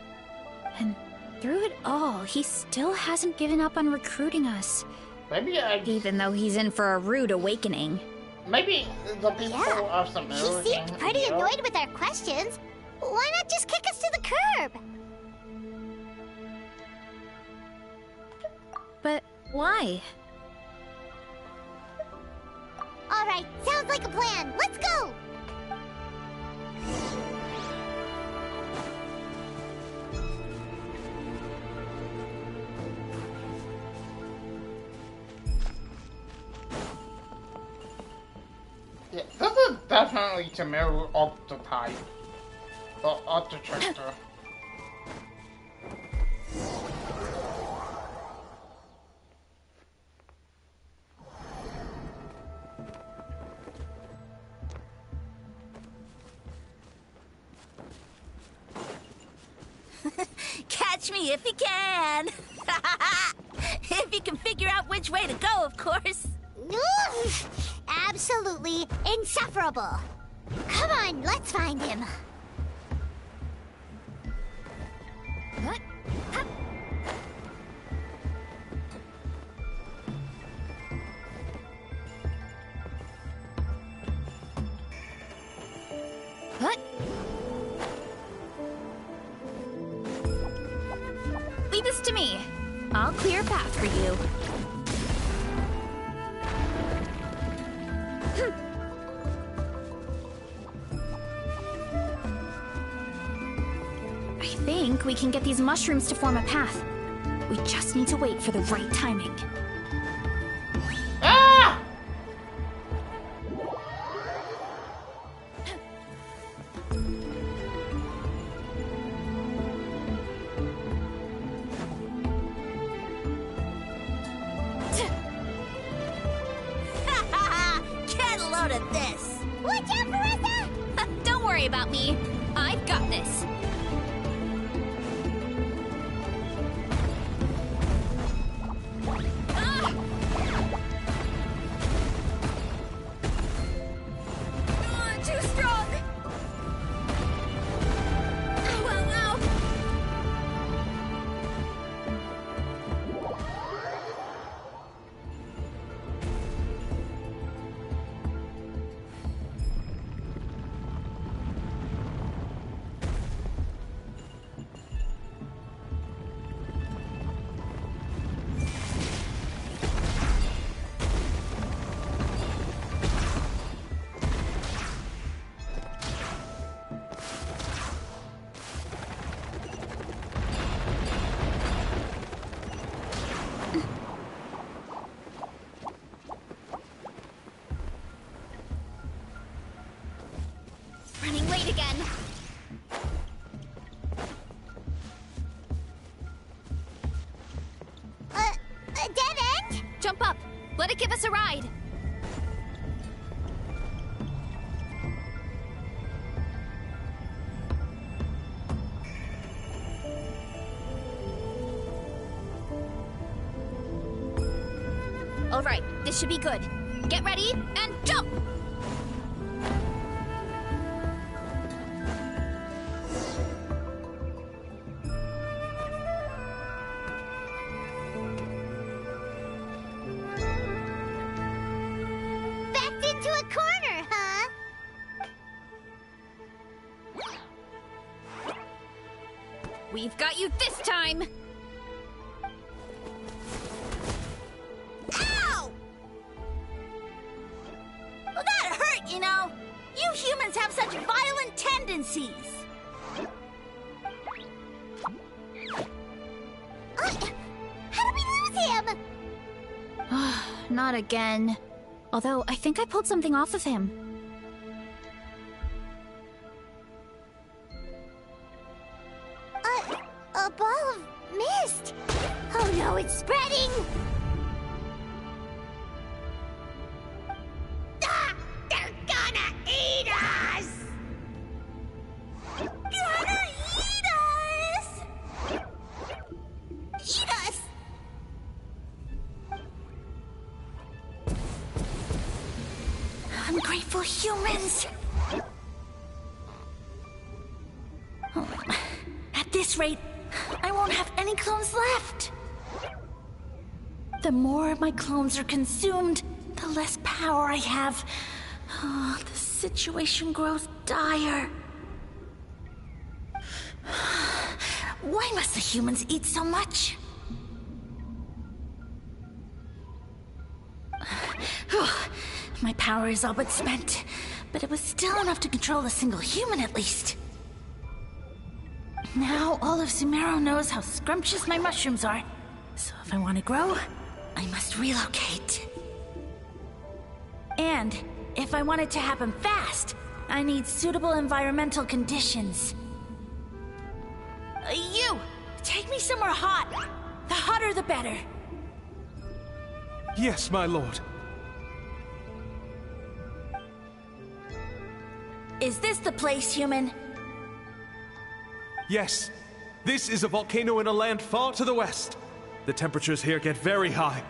Speaker 2: And through it all, he still hasn't given up on recruiting us.
Speaker 1: Maybe
Speaker 2: even though he's in for a rude awakening.
Speaker 1: Maybe the people of Sumeru
Speaker 3: He seemed pretty annoyed with our questions. Why not just kick us to the curb?
Speaker 2: Why?
Speaker 3: Alright, sounds like a plan. Let's go!
Speaker 1: Yeah, this is definitely to mirror up the type. The architecture.
Speaker 9: Catch me if you can. If you can figure out which way to go, of course.
Speaker 3: Absolutely insufferable. Come on, let's find him. What? Hup. What?
Speaker 2: Leave this to me. I'll clear a path for you. I think we can get these mushrooms to form a path. We just need to wait for the right timing.
Speaker 1: Ah!
Speaker 9: Get a load of this.
Speaker 3: Watch out, Marissa!
Speaker 2: Don't worry about me. I've got this. Ah! Too strong. Ow, ow, ow. Running late again.
Speaker 3: A dead end?
Speaker 2: Jump up. Let it give us a ride. All right, this should be good. Get ready and jump!
Speaker 3: Backed into a corner, huh?
Speaker 2: We've got you this time!
Speaker 9: Ow! Well, that hurt, you know. You humans have such violent tendencies.
Speaker 3: How did we lose him?
Speaker 2: Not again. Although, I think I pulled something off of him.
Speaker 3: A ball of mist. Oh no, it's spreading. Ah, they're gonna eat us.
Speaker 9: Gonna eat us! Eat us! Ungrateful humans! Oh, at this rate, I won't have any clones left. The more my clones are consumed, the less power I have. Oh, the situation grows dire. Why must the humans eat so much? My power is all but spent, but it was still enough to control a single human at least. Now all of Sumeru knows how scrumptious my mushrooms are, so if I want to grow, I must relocate. And if I want it to happen fast, I need suitable environmental conditions. You! Take me somewhere hot. The hotter the better.
Speaker 12: Yes, my lord.
Speaker 9: Is this the place, human?
Speaker 12: Yes. This is a volcano in a land far to the west. The temperatures here get very high.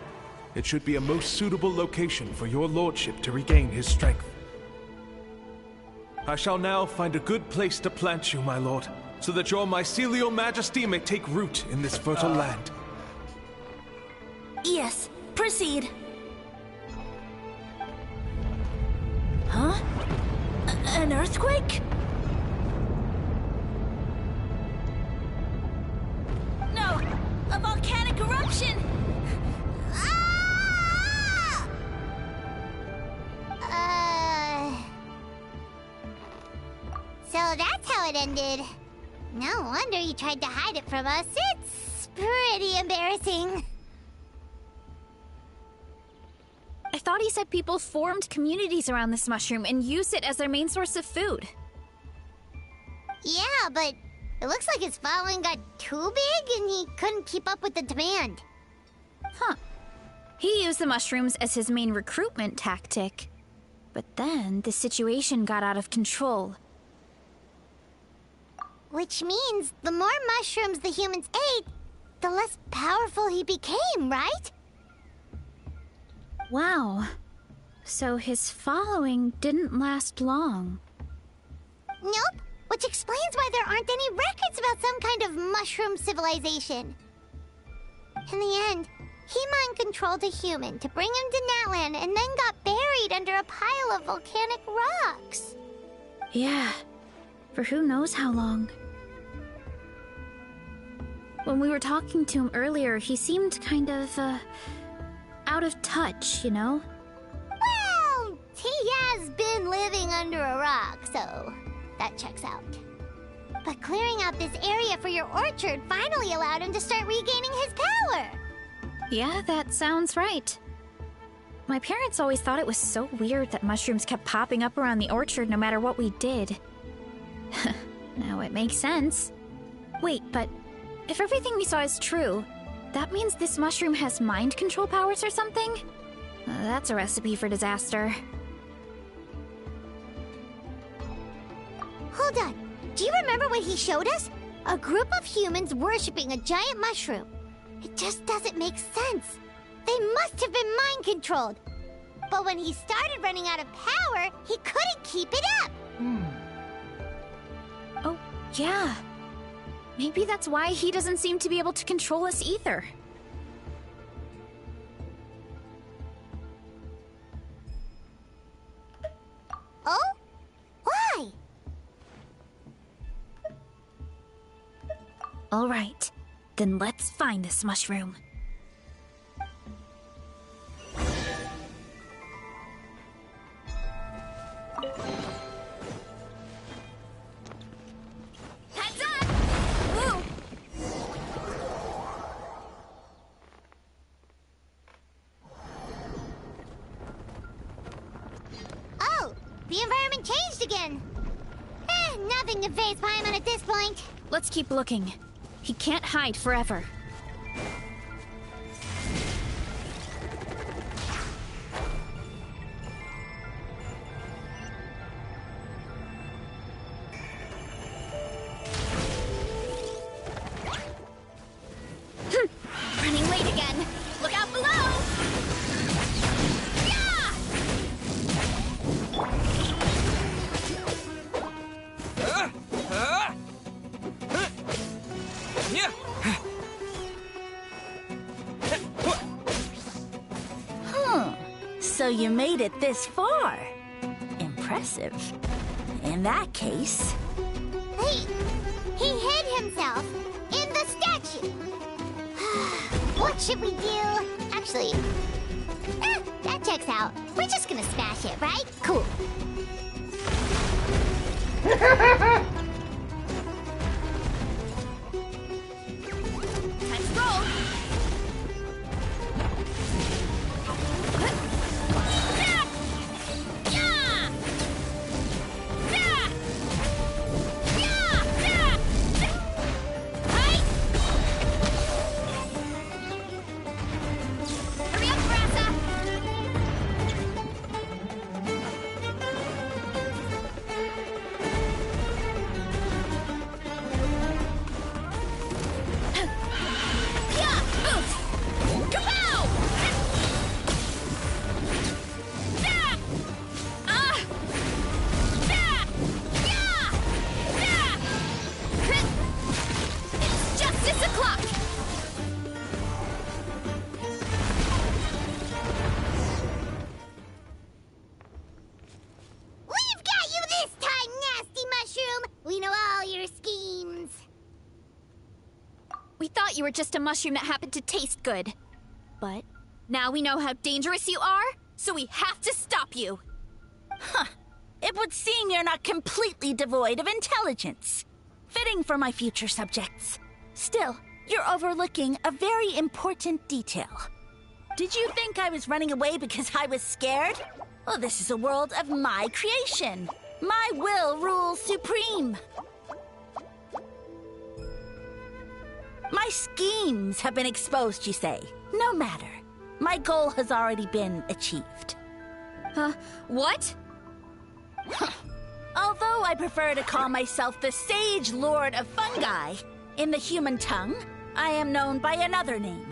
Speaker 12: It should be a most suitable location for your lordship to regain his strength. I shall now find a good place to plant you, my lord, so that your mycelial majesty may take root in this fertile land.
Speaker 9: Yes, proceed. Huh? An earthquake? No! A volcanic eruption!
Speaker 3: So that's how it ended. No wonder you tried to hide it from us. It's pretty embarrassing.
Speaker 2: I thought he said people formed communities around this mushroom and used it as their main source of food.
Speaker 3: Yeah, but it looks like his following got too big and he couldn't keep up with the demand.
Speaker 2: Huh. He used the mushrooms as his main recruitment tactic. But then the situation got out of control.
Speaker 3: Which means the more mushrooms the humans ate, the less powerful he became, right?
Speaker 2: Wow. So his following didn't last long.
Speaker 3: Nope. Which explains why there aren't any records about some kind of mushroom civilization. In the end, he mind-controlled a human to bring him to Natlan and then got buried under a pile of volcanic rocks.
Speaker 2: Yeah. For who knows how long. When we were talking to him earlier, he seemed kind of, out of touch, you know?
Speaker 3: Well, he has been living under a rock, so that checks out. But clearing out this area for your orchard finally allowed him to start regaining his power.
Speaker 2: Yeah, that sounds right. My parents always thought it was so weird that mushrooms kept popping up around the orchard no matter what we did. Now it makes sense. Wait, but if everything we saw is true, that means this mushroom has mind control powers or something? That's a recipe for disaster.
Speaker 3: Hold on. Do you remember what he showed us? A group of humans worshipping a giant mushroom. It just doesn't make sense. They must have been mind-controlled. But when he started running out of power, he couldn't keep it up.
Speaker 2: Oh, yeah. Maybe that's why he doesn't seem to be able to control us either.
Speaker 3: Oh? Why?
Speaker 2: All right, then let's find this mushroom.
Speaker 4: Heads up! Woo!
Speaker 3: Oh, the environment changed again. Nothing to face Paimon at this point.
Speaker 2: Let's keep looking. He can't hide forever.
Speaker 4: Running late again. Look out below! Yeah!
Speaker 9: So you made it this far. Impressive. In that case...
Speaker 3: He hid himself in the statue. What should we do? Actually, that checks out. We're just gonna smash it, right? Cool.
Speaker 4: Let's roll. Hurry up, Brassa! It's justice o'clock!
Speaker 3: We've got you this time, nasty mushroom! We know all your schemes.
Speaker 2: We thought you were just a mushroom that happened to taste good. But now we know how dangerous you are, so we have to stop you.
Speaker 9: Huh. It would seem you're not completely devoid of intelligence. Fitting for my future subjects. Still, you're overlooking a very important detail. Did you think I was running away because I was scared? Well, this is a world of my creation. My will rules supreme. My schemes have been exposed, you say. No matter. My goal has already been achieved.
Speaker 2: What?
Speaker 9: Although I prefer to call myself the Sage Lord of Fungi, in the human tongue, I am known by another name.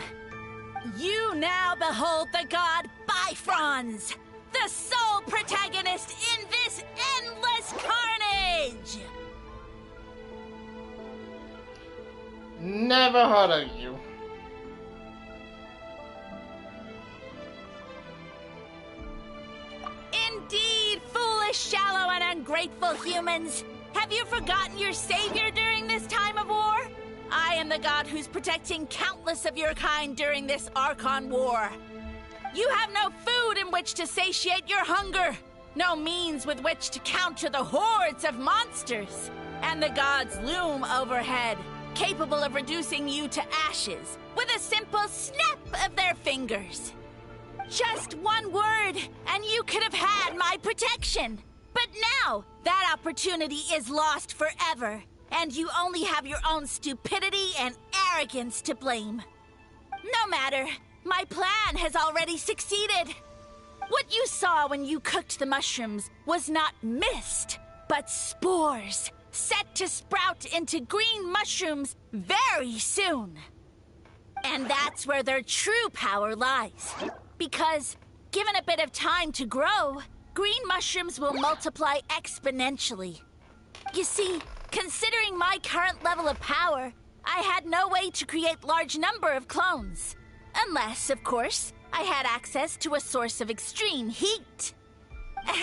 Speaker 9: You now behold the god Bifrons, the sole protagonist in this endless carnage!
Speaker 1: Never heard of you.
Speaker 9: Indeed, foolish, shallow, and ungrateful humans! Have you forgotten your savior during this time of war? I am the god who's protecting countless of your kind during this Archon War. You have no food in which to satiate your hunger, no means with which to counter the hordes of monsters, and the gods loom overhead, capable of reducing you to ashes with a simple snap of their fingers. Just one word, and you could have had my protection. But now, that opportunity is lost forever, and you only have your own stupidity and arrogance to blame. No matter, my plan has already succeeded. What you saw when you cooked the mushrooms was not mist, but spores, set to sprout into green mushrooms very soon. And that's where their true power lies. Because, given a bit of time to grow, green mushrooms will multiply exponentially. You see, considering my current level of power, I had no way to create large number of clones. Unless, of course, I had access to a source of extreme heat.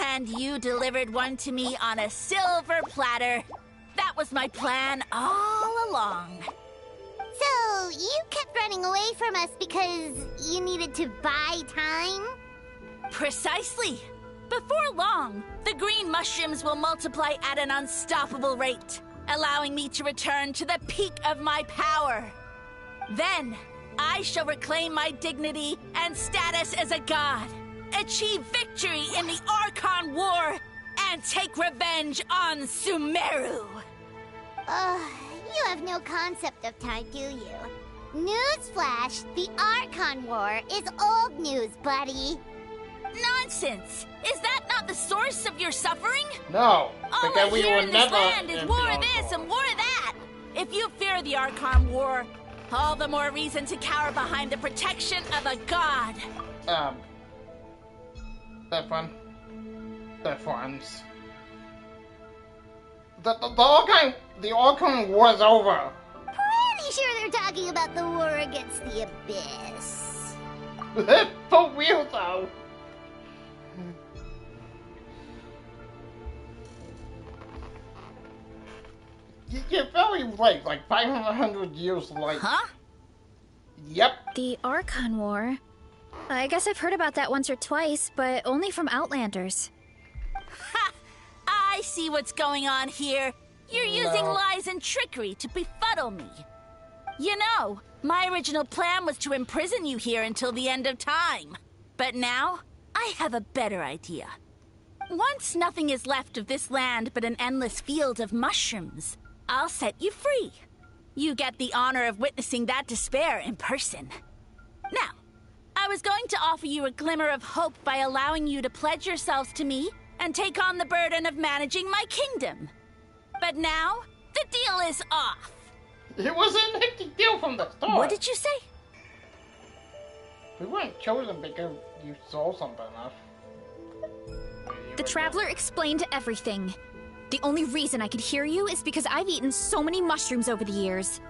Speaker 9: And you delivered one to me on a silver platter. That was my plan all along.
Speaker 3: So, you kept running away from us because you needed to buy time?
Speaker 9: Precisely. Before long, the green mushrooms will multiply at an unstoppable rate, allowing me to return to the peak of my power. Then, I shall reclaim my dignity and status as a god, achieve victory in the Archon War, and take revenge on Sumeru.
Speaker 3: You have no concept of time, do you? Newsflash, the Archon War is old news, buddy.
Speaker 9: Nonsense! Is that not the source of your suffering?
Speaker 1: No,
Speaker 9: all
Speaker 1: because
Speaker 9: I
Speaker 1: we
Speaker 9: hear
Speaker 1: were
Speaker 9: in this
Speaker 1: never
Speaker 9: land is
Speaker 1: in
Speaker 9: war
Speaker 1: the
Speaker 9: this
Speaker 1: Archon.
Speaker 9: and war that. If you fear the Archon War, all the more reason to cower behind the protection of a god.
Speaker 1: That one. That one's. The Archon War's over.
Speaker 3: Pretty sure they're talking about the war against the Abyss.
Speaker 1: For real though. You're very late, like 500 years late.
Speaker 9: Huh?
Speaker 1: Yep.
Speaker 2: The Archon War? I guess I've heard about that once or twice, but only from Outlanders.
Speaker 9: Ha! I see what's going on here. You're using lies and trickery to befuddle me. You know, my original plan was to imprison you here until the end of time. But now, I have a better idea. Once nothing is left of this land but an endless field of mushrooms, I'll set you free. You get the honor of witnessing that despair in person. Now, I was going to offer you a glimmer of hope by allowing you to pledge yourselves to me and take on the burden of managing my kingdom. But now, the deal is off.
Speaker 1: It was a hectic deal from the start.
Speaker 9: What did you say?
Speaker 1: We weren't chosen because you saw something else.
Speaker 2: The Traveler explained everything. The only reason I could hear you is because I've eaten so many mushrooms over the years.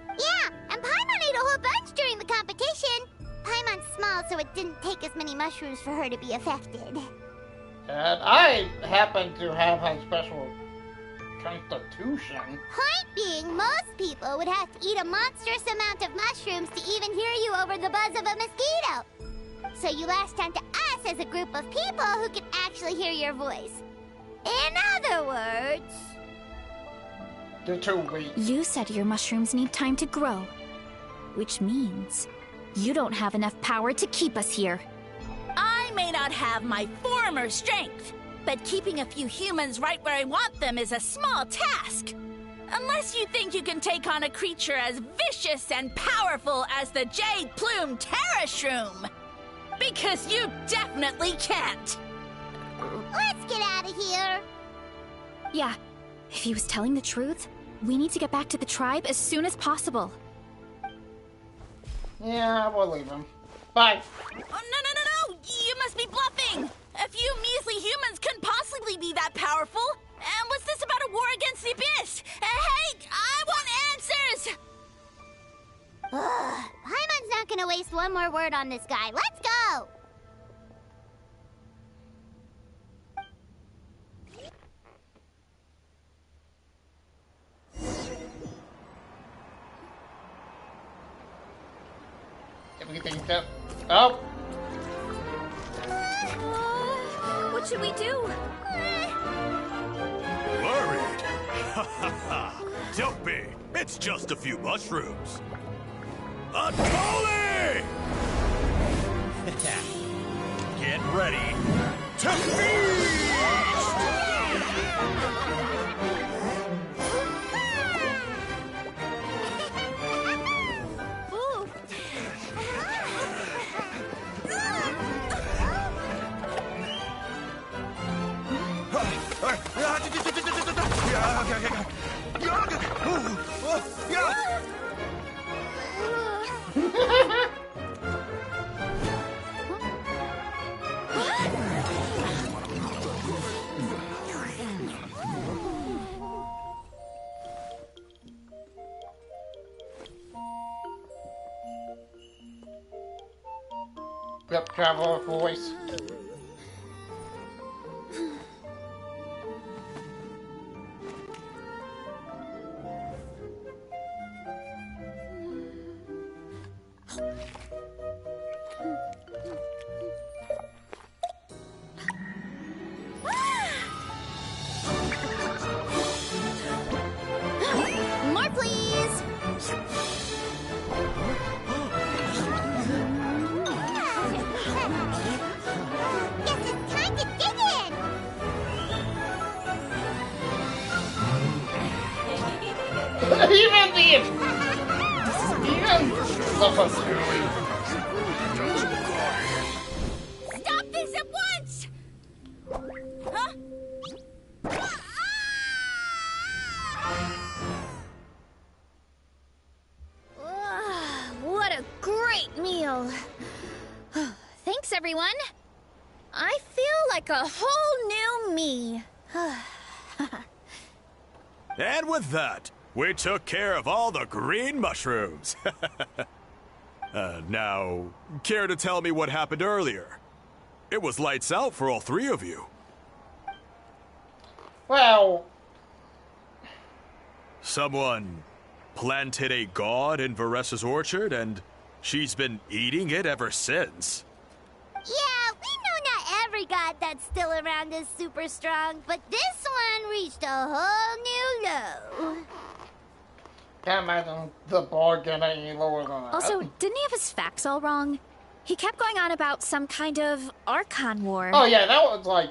Speaker 3: Yeah, and Paimon ate a whole bunch during the competition. Paimon's small, so it didn't take as many mushrooms for her to be affected.
Speaker 1: And I happen to have a special constitution.
Speaker 3: Point being, most people would have to eat a monstrous amount of mushrooms to even hear you over the buzz of a mosquito. So you latched onto us as a group of people who can actually hear your voice. In other words...
Speaker 1: You're too weak.
Speaker 2: You said your mushrooms need time to grow. Which means you don't have enough power to keep us here.
Speaker 9: I may not have my former strength, but keeping a few humans right where I want them is a small task. Unless you think you can take on a creature as vicious and powerful as the Jade Plume Terrashroom. Because you definitely can't.
Speaker 3: Let's get out of here.
Speaker 2: Yeah, if he was telling the truth, we need to get back to the tribe as soon as possible.
Speaker 1: Yeah, we'll leave him. Bye.
Speaker 9: Oh, no! You must be bluffing! A few measly humans couldn't possibly be that powerful! And what's this about a war against the Abyss? Hey, I want answers!
Speaker 3: Paimon's not gonna waste one more word on this guy. Let's go!
Speaker 1: Everything's up. Oh!
Speaker 2: What should we do?
Speaker 5: Worried? Ha ha ha! Don't be! It's just a few mushrooms. A Tolly! Get ready to feast!
Speaker 1: Yep, traveler voice.
Speaker 3: More, please! Guess it's time to dig in!
Speaker 1: Even the pursuing.
Speaker 9: Stop this at once! Huh?
Speaker 2: What a great meal! Thanks, everyone. I feel like a whole new me.
Speaker 5: And with that, we took care of all the green mushrooms. Now, care to tell me what happened earlier? It was lights out for all three of you.
Speaker 1: Well...
Speaker 5: Someone planted a god in Varessa's orchard, and she's been eating it ever since.
Speaker 3: Yeah, we know not every god that's still around is super strong, but this one reached a whole new low.
Speaker 1: Can't imagine the bar getting any lower than that.
Speaker 2: Also, didn't he have his facts all wrong? He kept going on about some kind of Archon War.
Speaker 1: Oh yeah, that was like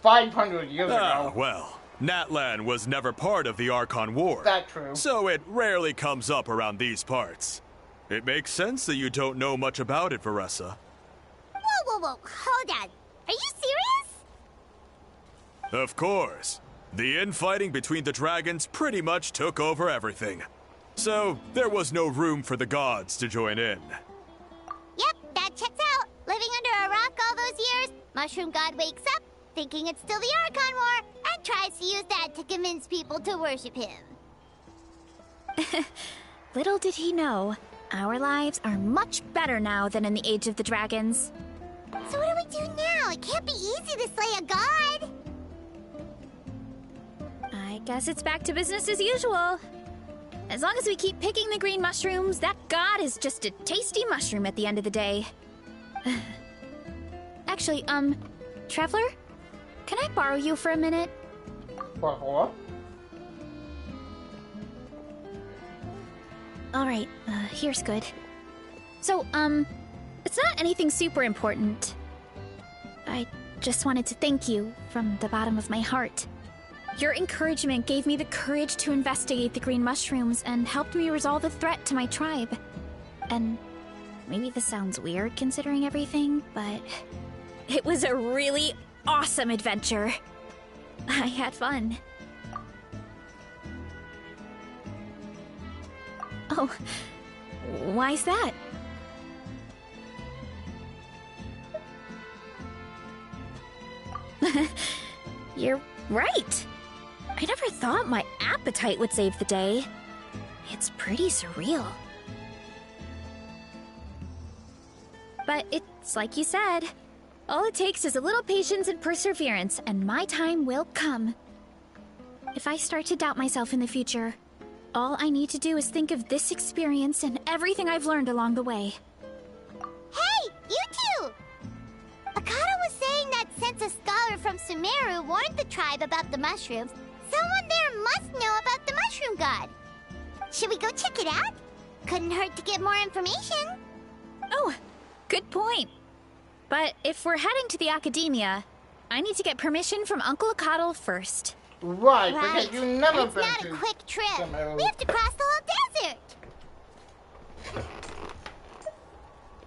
Speaker 1: 500 years
Speaker 5: Ah,
Speaker 1: ago.
Speaker 5: well, Natlan was never part of the Archon War.
Speaker 1: That's true.
Speaker 5: So it rarely comes up around these parts. It makes sense that you don't know much about it, Varessa.
Speaker 3: Whoa, hold on. Are you serious?
Speaker 5: Of course. The infighting between the dragons pretty much took over everything. So there was no room for the gods to join in.
Speaker 3: Yep, that checks out. Living under a rock all those years, Mushroom God wakes up, thinking it's still the Archon War, and tries to use that to convince people to worship him.
Speaker 2: Little did he know, our lives are much better now than in the Age of the Dragons.
Speaker 3: So what do we do now? It can't be easy to slay a god.
Speaker 2: I guess it's back to business as usual. As long as we keep picking the green mushrooms, that god is just a tasty mushroom at the end of the day. Actually, Traveler? Can I borrow you for a minute?
Speaker 1: What?
Speaker 2: Alright, here's good. So, it's not anything super important. I just wanted to thank you from the bottom of my heart. Your encouragement gave me the courage to investigate the green mushrooms and helped me resolve the threat to my tribe. And maybe this sounds weird considering everything, but it was a really awesome adventure. I had fun. Oh, why's that? You're right. I never thought my appetite would save the day. It's pretty surreal. But it's like you said. All it takes is a little patience and perseverance, and my time will come. If I start to doubt myself in the future, all I need to do is think of this experience and everything I've learned along the way.
Speaker 3: Hey, you two! Akata was saying that since a scholar from Sumeru warned the tribe about the mushrooms, someone there must know about the mushroom god. Should we go check it out? Couldn't hurt to get more information.
Speaker 2: Oh, good point. But if we're heading to the academia, I need to get permission from Uncle Akatl first.
Speaker 1: Right, because you've never
Speaker 3: It's
Speaker 1: been
Speaker 3: not
Speaker 1: to
Speaker 3: a quick trip.
Speaker 1: Sumeru.
Speaker 3: We have to cross the whole desert.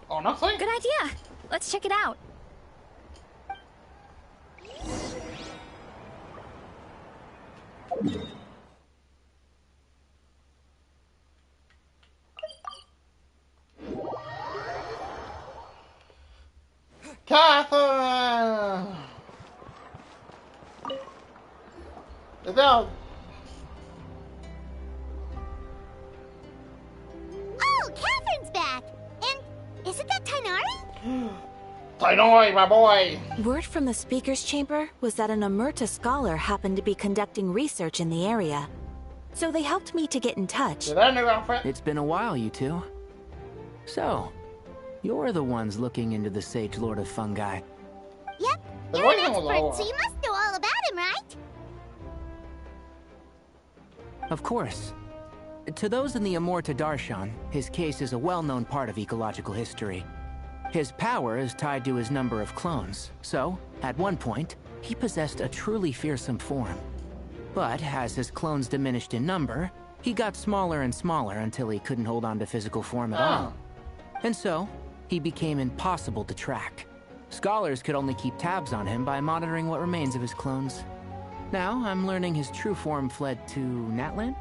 Speaker 1: Honestly?
Speaker 2: Good idea. Let's check it out.
Speaker 1: Catherine! Without...
Speaker 3: Oh, Catherine's back! And isn't that Tainari?
Speaker 1: Tainari, my boy!
Speaker 13: Word from the speaker's chamber was that an Amurta scholar happened to be conducting research in the area. So they helped me to get in touch.
Speaker 1: Did that new outfit?
Speaker 14: It's been a while, you two. So, you're the ones looking into the Sage Lord of Fungi.
Speaker 3: Yep,
Speaker 1: The
Speaker 3: you're an
Speaker 1: voice was
Speaker 3: expert,
Speaker 1: lower.
Speaker 3: so you must know all about him, right?
Speaker 14: Of course. To those in the Amurta Darshan, his case is a well-known part of ecological history. His power is tied to his number of clones, so, at one point, he possessed a truly fearsome form. But as his clones diminished in number, he got smaller and smaller until he couldn't hold on to physical form at all. And so, he became impossible to track. Scholars could only keep tabs on him by monitoring what remains of his clones. Now, I'm learning his true form fled to Natlan?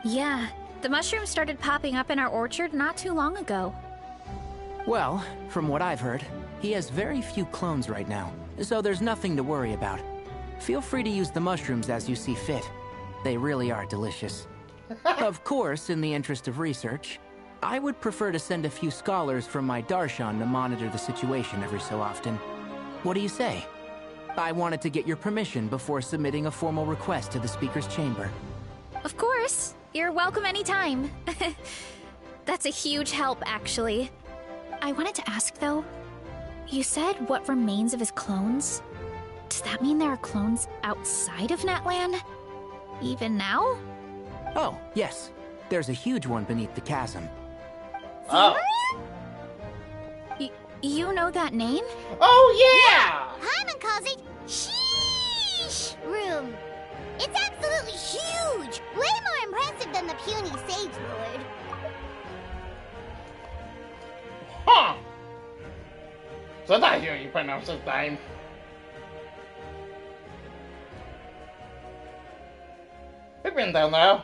Speaker 2: Yeah, the mushrooms started popping up in our orchard not too long ago.
Speaker 14: Well, from what I've heard, he has very few clones right now, so there's nothing to worry about. Feel free to use the mushrooms as you see fit. They really are delicious. Of course, in the interest of research, I would prefer to send a few scholars from my Darshan to monitor the situation every so often. What do you say? I wanted to get your permission before submitting a formal request to the Speaker's Chamber.
Speaker 2: Of course. You're welcome anytime. That's a huge help, actually. I wanted to ask, though, You said what remains of his clones? Does that mean there are clones outside of Natlan? Even now?
Speaker 14: Oh, yes. There's a huge one beneath the chasm.
Speaker 1: Oh.
Speaker 2: You know that name?
Speaker 1: Oh, yeah!
Speaker 3: Paimon calls it Sheesh Room. It's absolutely huge! Way more impressive than the puny Sage Lord.
Speaker 1: Huh! So that's how you pronounce his name. We've been down there.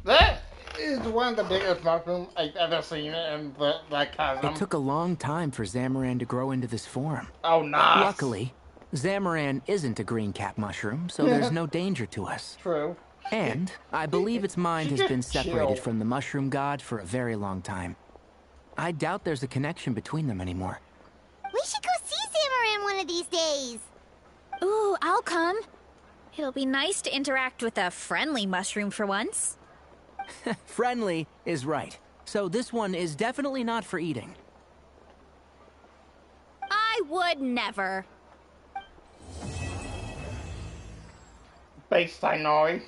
Speaker 1: That is one of the biggest mushrooms I've ever seen in that chasm.
Speaker 14: It took a long time for Zamaran to grow into this form.
Speaker 1: Oh, nice.
Speaker 14: Luckily, Zamaran isn't a green cap mushroom, so there's no danger to us.
Speaker 1: True.
Speaker 14: And I believe its mind has been separated from the mushroom god for a very long time. I doubt there's a connection between them anymore.
Speaker 3: We should go see Zamaran one of these days.
Speaker 2: Ooh, I'll come. It'll be nice to interact with a friendly mushroom for once.
Speaker 14: Friendly is right. So this one is definitely not for eating.
Speaker 2: I would never.
Speaker 1: Base Tainari.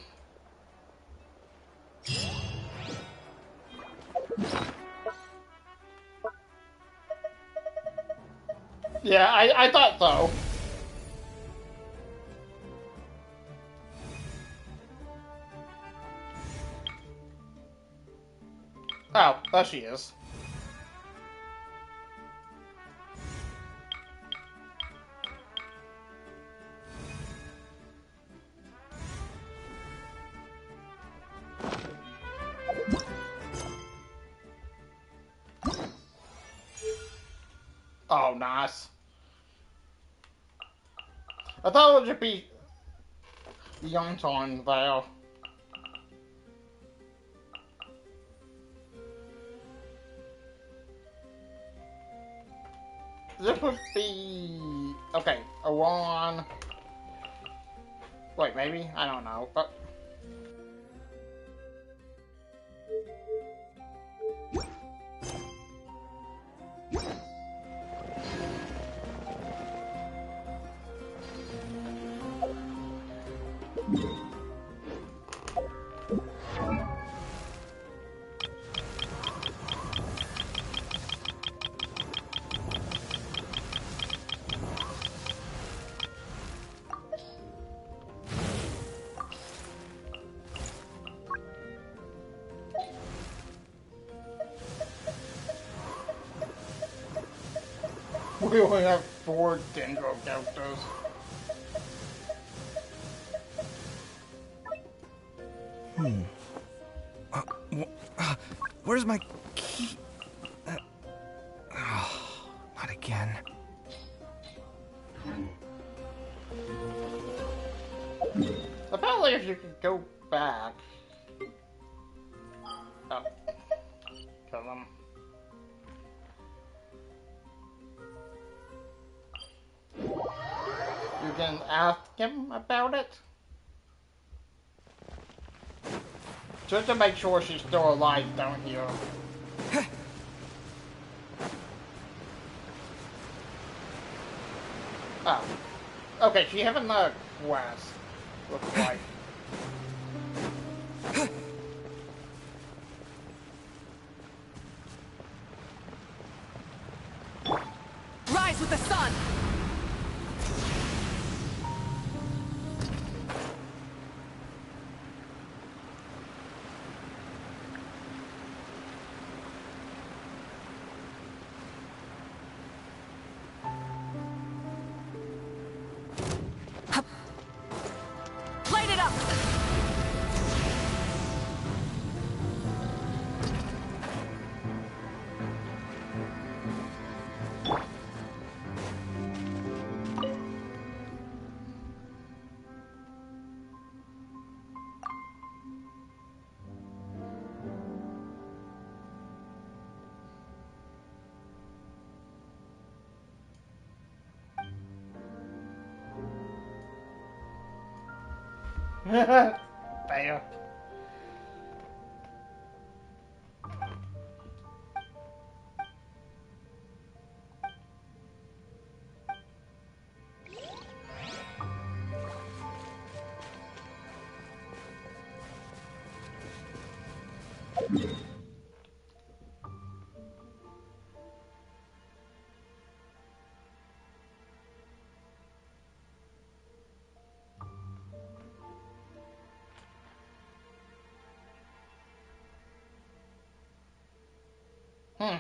Speaker 1: Yeah, I thought so. Oh, there she is. Oh, nice. I thought it would just be the Yonton there. This would be... Okay, Iran... Wait, maybe? I don't know, but... We only have 4 Dendro characters.
Speaker 7: Where's my key? Not again.
Speaker 1: Apparently if you could go back... Oh. Kill them. You can ask him about it? Just to make sure she's still alive down here. Oh. Okay, she having a quest. Looks like.
Speaker 15: Rise with the sun!
Speaker 1: Fair. Hmm.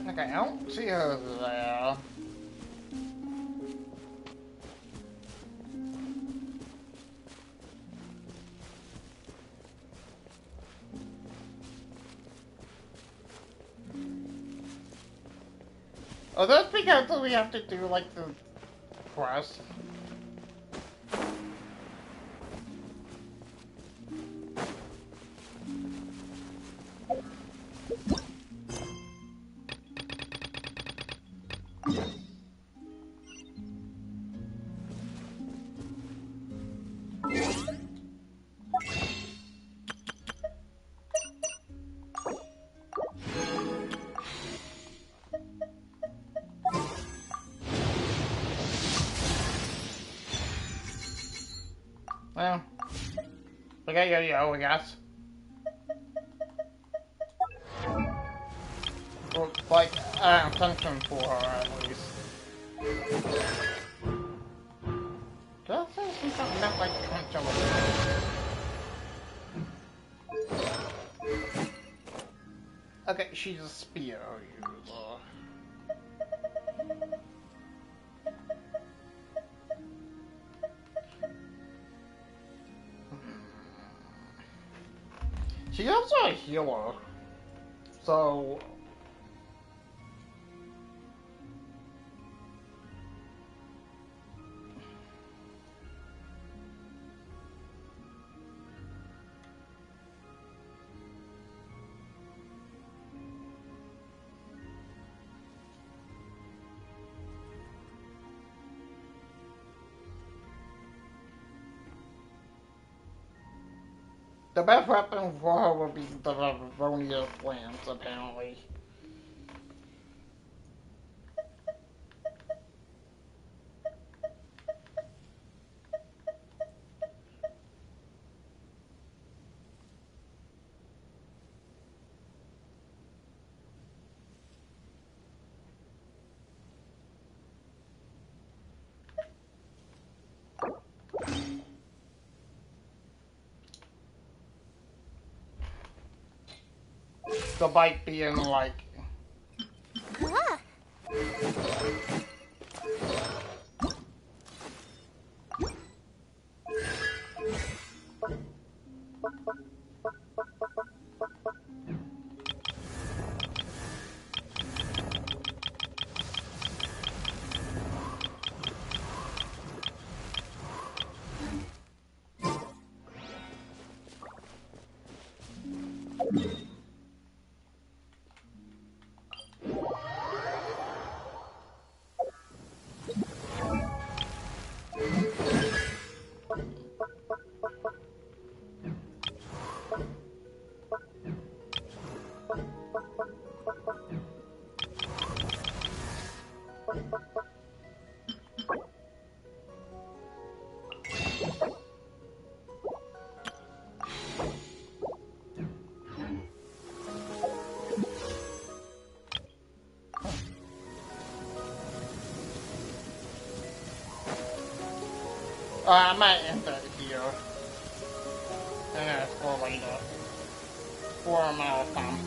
Speaker 1: Okay, I don't see her there. Oh, that's because we have to do like the quest. Well, we got yo-yo, I guess. Well, like, something for her at least. Did I say something about like okay, she's a spear user. She's also a healer, so the best weapon for her would be the Livonia lance, apparently. The bite being like...
Speaker 3: Ah.
Speaker 1: I might end it here. And explore later. For a marathon.